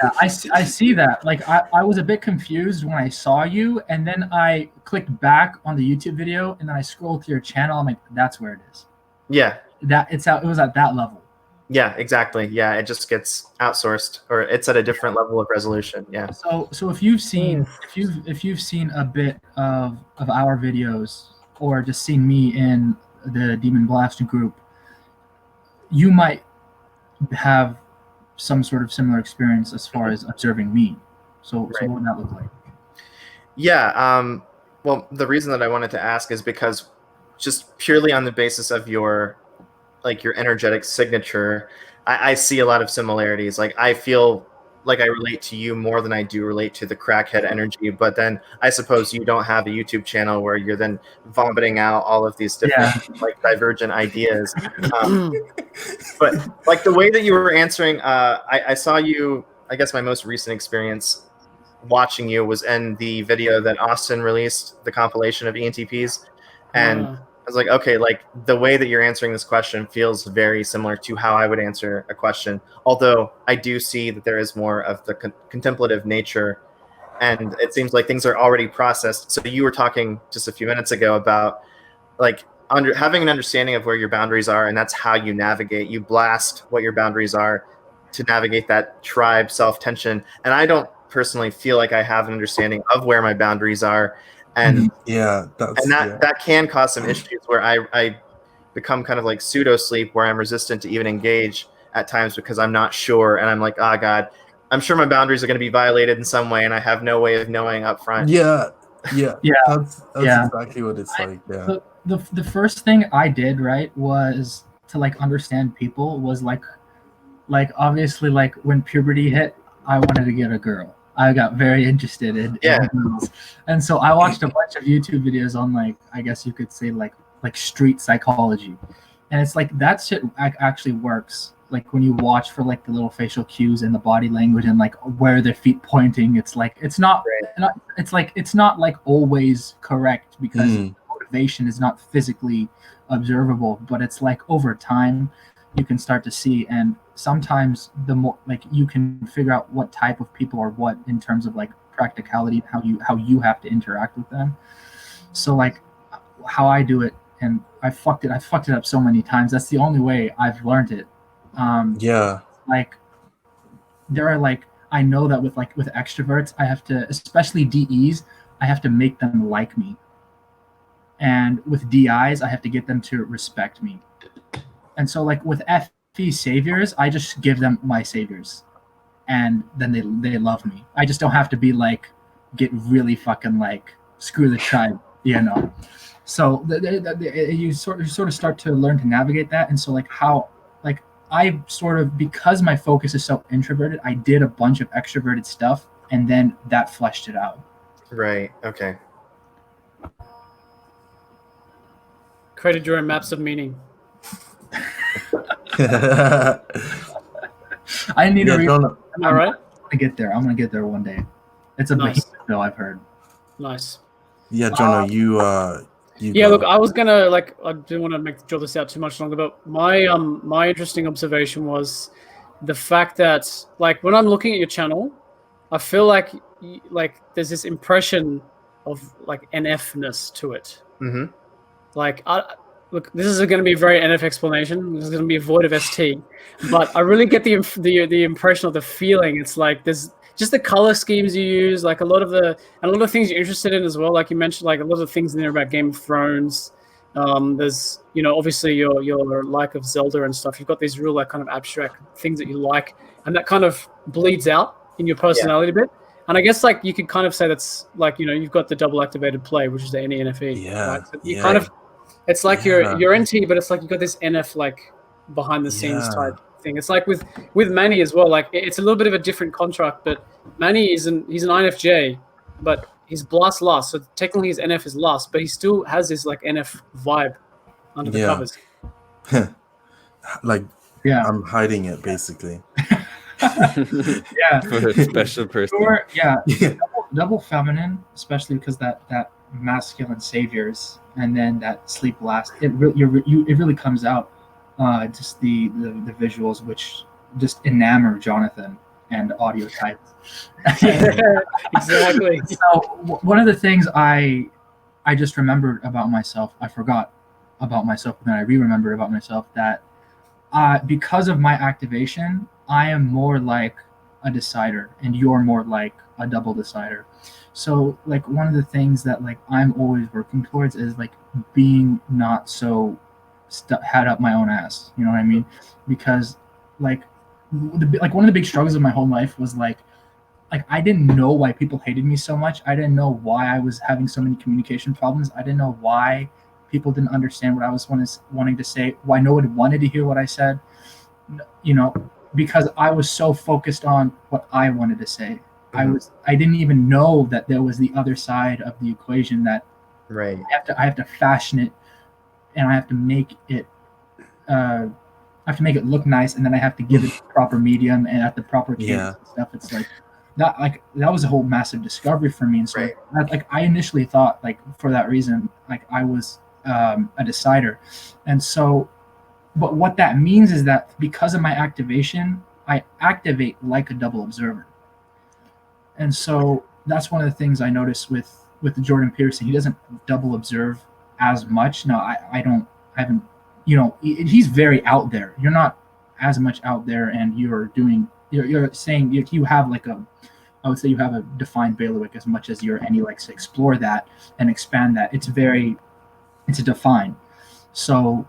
Speaker 8: Yeah, I see that. Like I was a bit confused when I saw you, and then I clicked back on the YouTube video, and then I scrolled to your channel. I'm like, that's where it is.
Speaker 1: Yeah.
Speaker 8: It was at that level.
Speaker 1: Yeah, exactly. Yeah, it just gets outsourced, or it's at a different level of resolution. Yeah.
Speaker 8: So if you've seen a bit of our videos, or just seen me in the Demon Blast group, you might have some sort of similar experience as far as observing me. So what would that look like?
Speaker 1: Yeah. Well, the reason that I wanted to ask is because just purely on the basis of your energetic signature, I see a lot of similarities. Like I feel like I relate to you more than I do relate to the crackhead energy. But then I suppose you don't have a YouTube channel where you're then vomiting out all of these different like divergent ideas. But like the way that you were answering, I saw you. I guess my most recent experience watching you was in the video that Austin released, the compilation of ENTPs, and I was like, okay, like the way that you're answering this question feels very similar to how I would answer a question. Although I do see that there is more of the contemplative nature, and it seems like things are already processed. So you were talking just a few minutes ago about like having an understanding of where your boundaries are, and that's how you navigate. You blast what your boundaries are to navigate that tribe self-tension. And I don't personally feel like I have an understanding of where my boundaries are. And that can cause some issues where I become kind of like pseudo sleep, where I'm resistant to even engage at times because I'm not sure, and I'm like, oh God, I'm sure my boundaries are going to be violated in some way, and I have no way of knowing up front.
Speaker 2: Yeah. That's exactly what it's like. Yeah.
Speaker 8: The first thing I did was to like understand people was like obviously like when puberty hit, I wanted to get a girl. I got very interested in girls. And so I watched a bunch of YouTube videos on like, I guess you could say like street psychology. And it's like that shit actually works. Like when you watch for like the little facial cues and the body language and like where their feet pointing, it's like it's not like always correct because motivation is not physically observable, but it's like over time you can start to see, and sometimes the more like you can figure out what type of people or what in terms of like practicality, how you have to interact with them. So like how I do it, and I fucked it up so many times. That's the only way I've learned it. Like there are like, I know that with extroverts, I have to, especially DEs, I have to make them like me. And with DIs, I have to get them to respect me. And so like with FE saviors, I just give them my saviors. And then they love me. I just don't have to be like, get really fucking like, screw the tribe, you know? So you sort of start to learn to navigate that. And so like how, like I sort of, because my focus is so introverted, I did a bunch of extroverted stuff and then that fleshed it out.
Speaker 1: Right, okay.
Speaker 4: Created your own maps of meaning.
Speaker 8: I need to read.
Speaker 4: Am I right?
Speaker 8: I'm gonna get there one day. It's a nice though, I've heard.
Speaker 4: Nice.
Speaker 2: Yeah, Jono, you
Speaker 4: yeah, look, I was gonna like, I didn't want to draw this out too much longer, but my interesting observation was the fact that like when I'm looking at your channel, I feel like there's this impression of like NF-ness to it.
Speaker 1: Mm-hmm.
Speaker 4: Like look, this is going to be a very NF explanation. This is going to be a void of ST, but I really get the impression of the feeling. It's like there's just the color schemes you use, like a lot of things you're interested in as well. Like you mentioned, like a lot of things in there about Game of Thrones. There's, you know, obviously your like of Zelda and stuff. You've got these real like kind of abstract things that you like, and that kind of bleeds out in your personality a bit. And I guess like you could kind of say that's like, you know, you've got the double activated play, which is the NENFE.
Speaker 2: Yeah.
Speaker 4: Right? So you kind of, it's like you're NT, but it's like you got this NF like behind the scenes type thing. It's like with Manny as well. Like it's a little bit of a different contract, but Manny he's an INFJ, but he's blast last. So technically his NF is last, but he still has this like NF vibe under the covers.
Speaker 2: Like I'm hiding it basically.
Speaker 8: Yeah,
Speaker 3: for a special person.
Speaker 8: Or, double feminine, especially because that masculine saviors and then that sleep last. It really comes out. Just the visuals, which just enamor Jonathan and audio types.
Speaker 4: Exactly.
Speaker 8: So one of the things I just remembered about myself, I forgot about myself, and then I re-remembered about myself that because of my activation, I am more like a decider, and you're more like a double decider. So like one of the things that like I'm always working towards is like being not so had up my own ass, you know what I mean? Because like one of the big struggles of my whole life was like I didn't know why people hated me so much. I didn't know why I was having so many communication problems. I didn't know why people didn't understand what I was wanting to say, why no one wanted to hear what I said, you know, because I was so focused on what I wanted to say. Mm-hmm. I didn't even know that there was the other side of the equation, that I have to fashion it, and I have to make it look nice, and then I have to give it the proper medium and at the proper cadence and stuff. It's like that was a whole massive discovery for me. And so I initially thought like for that reason, like I was a decider. And so, but what that means is that because of my activation, I activate like a double observer. And so that's one of the things I noticed with Jordan Peterson. He doesn't double observe as much. No, I haven't, you know, he's very out there. You're not as much out there, and you're saying you have like I would say you have a defined bailiwick as much as and he likes to explore that and expand that. It's a defined. So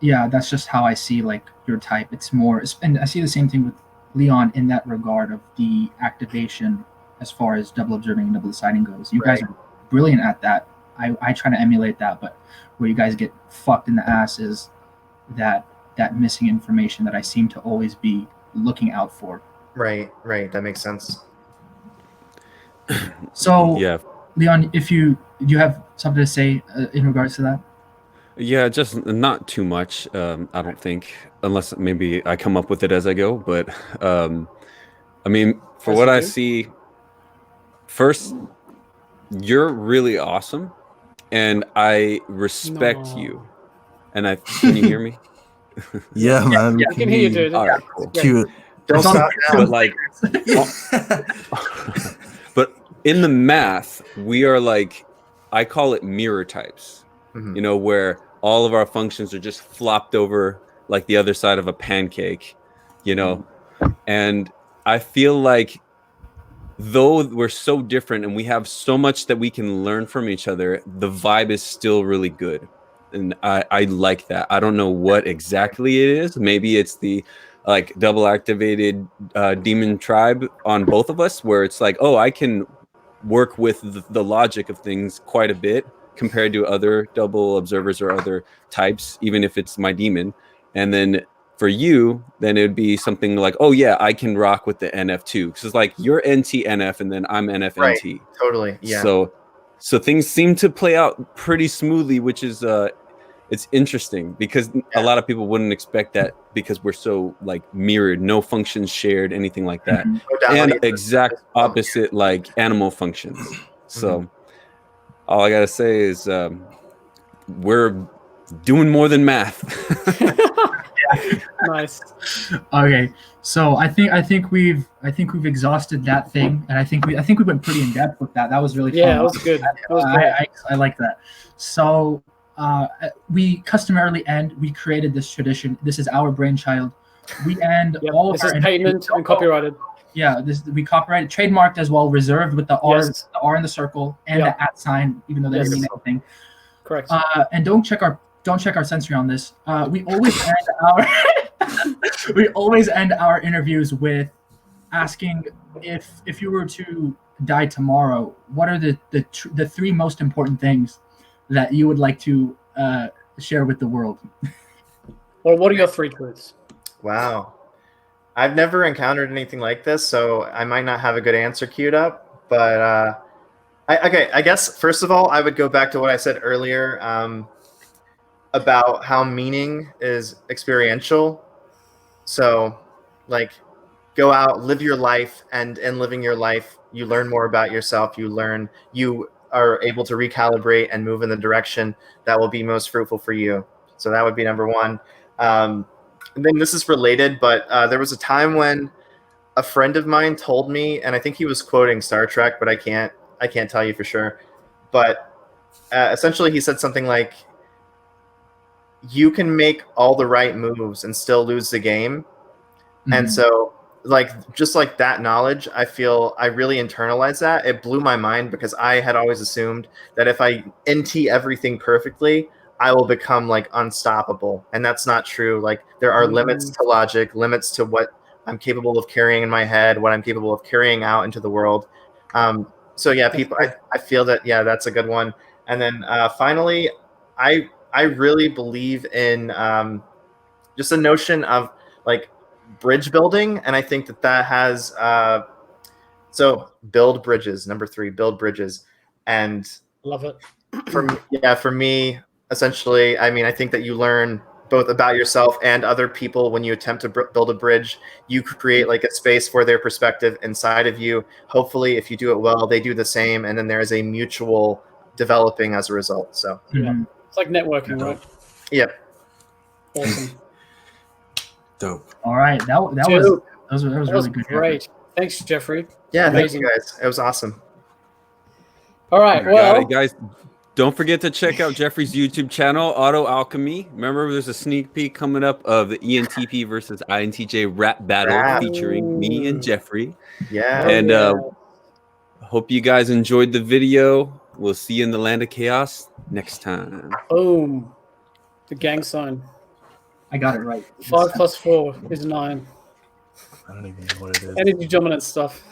Speaker 8: yeah, that's just how I see like your type. It's more, and I see the same thing with Leon in that regard of the activation as far as double observing and double deciding goes. You guys are brilliant at that. I try to emulate that, but where you guys get fucked in the ass is that missing information that I seem to always be looking out for.
Speaker 1: Right. That makes sense.
Speaker 8: So, Leon, do you have something to say in regards to that?
Speaker 3: Yeah, just not too much. I don't think, unless maybe I come up with it as I go. But I mean, for what I see, first, you're really awesome, and I respect you. And can you hear me?
Speaker 2: Yeah, man.
Speaker 4: Yeah, I can hear you, dude.
Speaker 3: All right, cool.
Speaker 2: Cute.
Speaker 1: Don't stop now.
Speaker 3: But like, but in the math, we are like I call it mirror types. You know, where all of our functions are just flopped over like the other side of a pancake, you know. And I feel like though we're so different and we have so much that we can learn from each other, the vibe is still really good. And I like that. I don't know what exactly it is. Maybe it's the like double activated demon tribe on both of us, where it's like, oh, I can work with the logic of things quite a bit compared to other double observers or other types, even if it's my demon. And then for you, then it would be something like, oh yeah, I can rock with the NF2 because it's like you're NT-NF and then I'm NF-NT.
Speaker 1: Right, totally, yeah.
Speaker 3: So things seem to play out pretty smoothly, which is it's interesting because a lot of people wouldn't expect that because we're so like mirrored, no functions shared, anything like that, and exact opposite like animal functions. So all I gotta say is we're doing more than math.
Speaker 4: Nice.
Speaker 8: Okay, so I think we've exhausted that thing, and I think we went pretty in depth with that. That was really fun.
Speaker 4: Yeah, that was good. That was great.
Speaker 8: I like that. So we customarily we created this tradition. This is our brainchild. We end all of our
Speaker 4: this is patented and copyrighted.
Speaker 8: Yeah, we copyrighted, trademarked as well, reserved with the R, the R in the circle and the @ sign, even though they didn't mean anything.
Speaker 4: Correct.
Speaker 8: And don't check our sensory on this. We always end our interviews with asking if you were to die tomorrow, what are the 3 most important things that you would like to share with the world?
Speaker 4: Well, what are your 3 truths?
Speaker 1: Wow. I've never encountered anything like this, so I might not have a good answer queued up. But I guess first of all, I would go back to what I said earlier about how meaning is experiential. So, like, go out, live your life, and in living your life, you learn more about yourself. You are able to recalibrate and move in the direction that will be most fruitful for you. So that would be number 1. And then this is related, but there was a time when a friend of mine told me, and I think he was quoting Star Trek, but I can't tell you for sure. But essentially, he said something like, "You can make all the right moves and still lose the game." And so, like, just like that knowledge, I feel I really internalized that. It blew my mind because I had always assumed that if I NT everything perfectly, I will become like unstoppable. And that's not true. Like, there are limits to logic, limits to what I'm capable of carrying in my head, what I'm capable of carrying out into the world. So yeah, people, I feel that, yeah, that's a good one. And then finally, I really believe in just the notion of like bridge building. And I think that has, so build bridges, number 3, build bridges. And
Speaker 4: love it.
Speaker 1: For me, essentially, I mean, I think that you learn both about yourself and other people when you attempt to build a bridge. You create like a space for their perspective inside of you. Hopefully, if you do it well, they do the same, and then there is a mutual developing as a result. So
Speaker 4: it's like networking, right?
Speaker 1: Yeah.
Speaker 4: Awesome.
Speaker 2: Dope.
Speaker 8: All right, that was really good.
Speaker 4: Great. Thanks, Jeffrey.
Speaker 1: Yeah, thank you guys. It was awesome.
Speaker 4: All right, well,
Speaker 3: guys, don't forget to check out Jeffrey's YouTube channel, Auto Alchemy. Remember, there's a sneak peek coming up of the ENTP versus INTJ rap battle featuring me and Jeffrey.
Speaker 1: Yeah.
Speaker 3: And hope you guys enjoyed the video. We'll see you in the land of chaos next time.
Speaker 4: Boom. The gang sign.
Speaker 8: I got it right.
Speaker 4: 5 + 4 is 9.
Speaker 2: I don't even know what it is.
Speaker 4: Energy dominant stuff.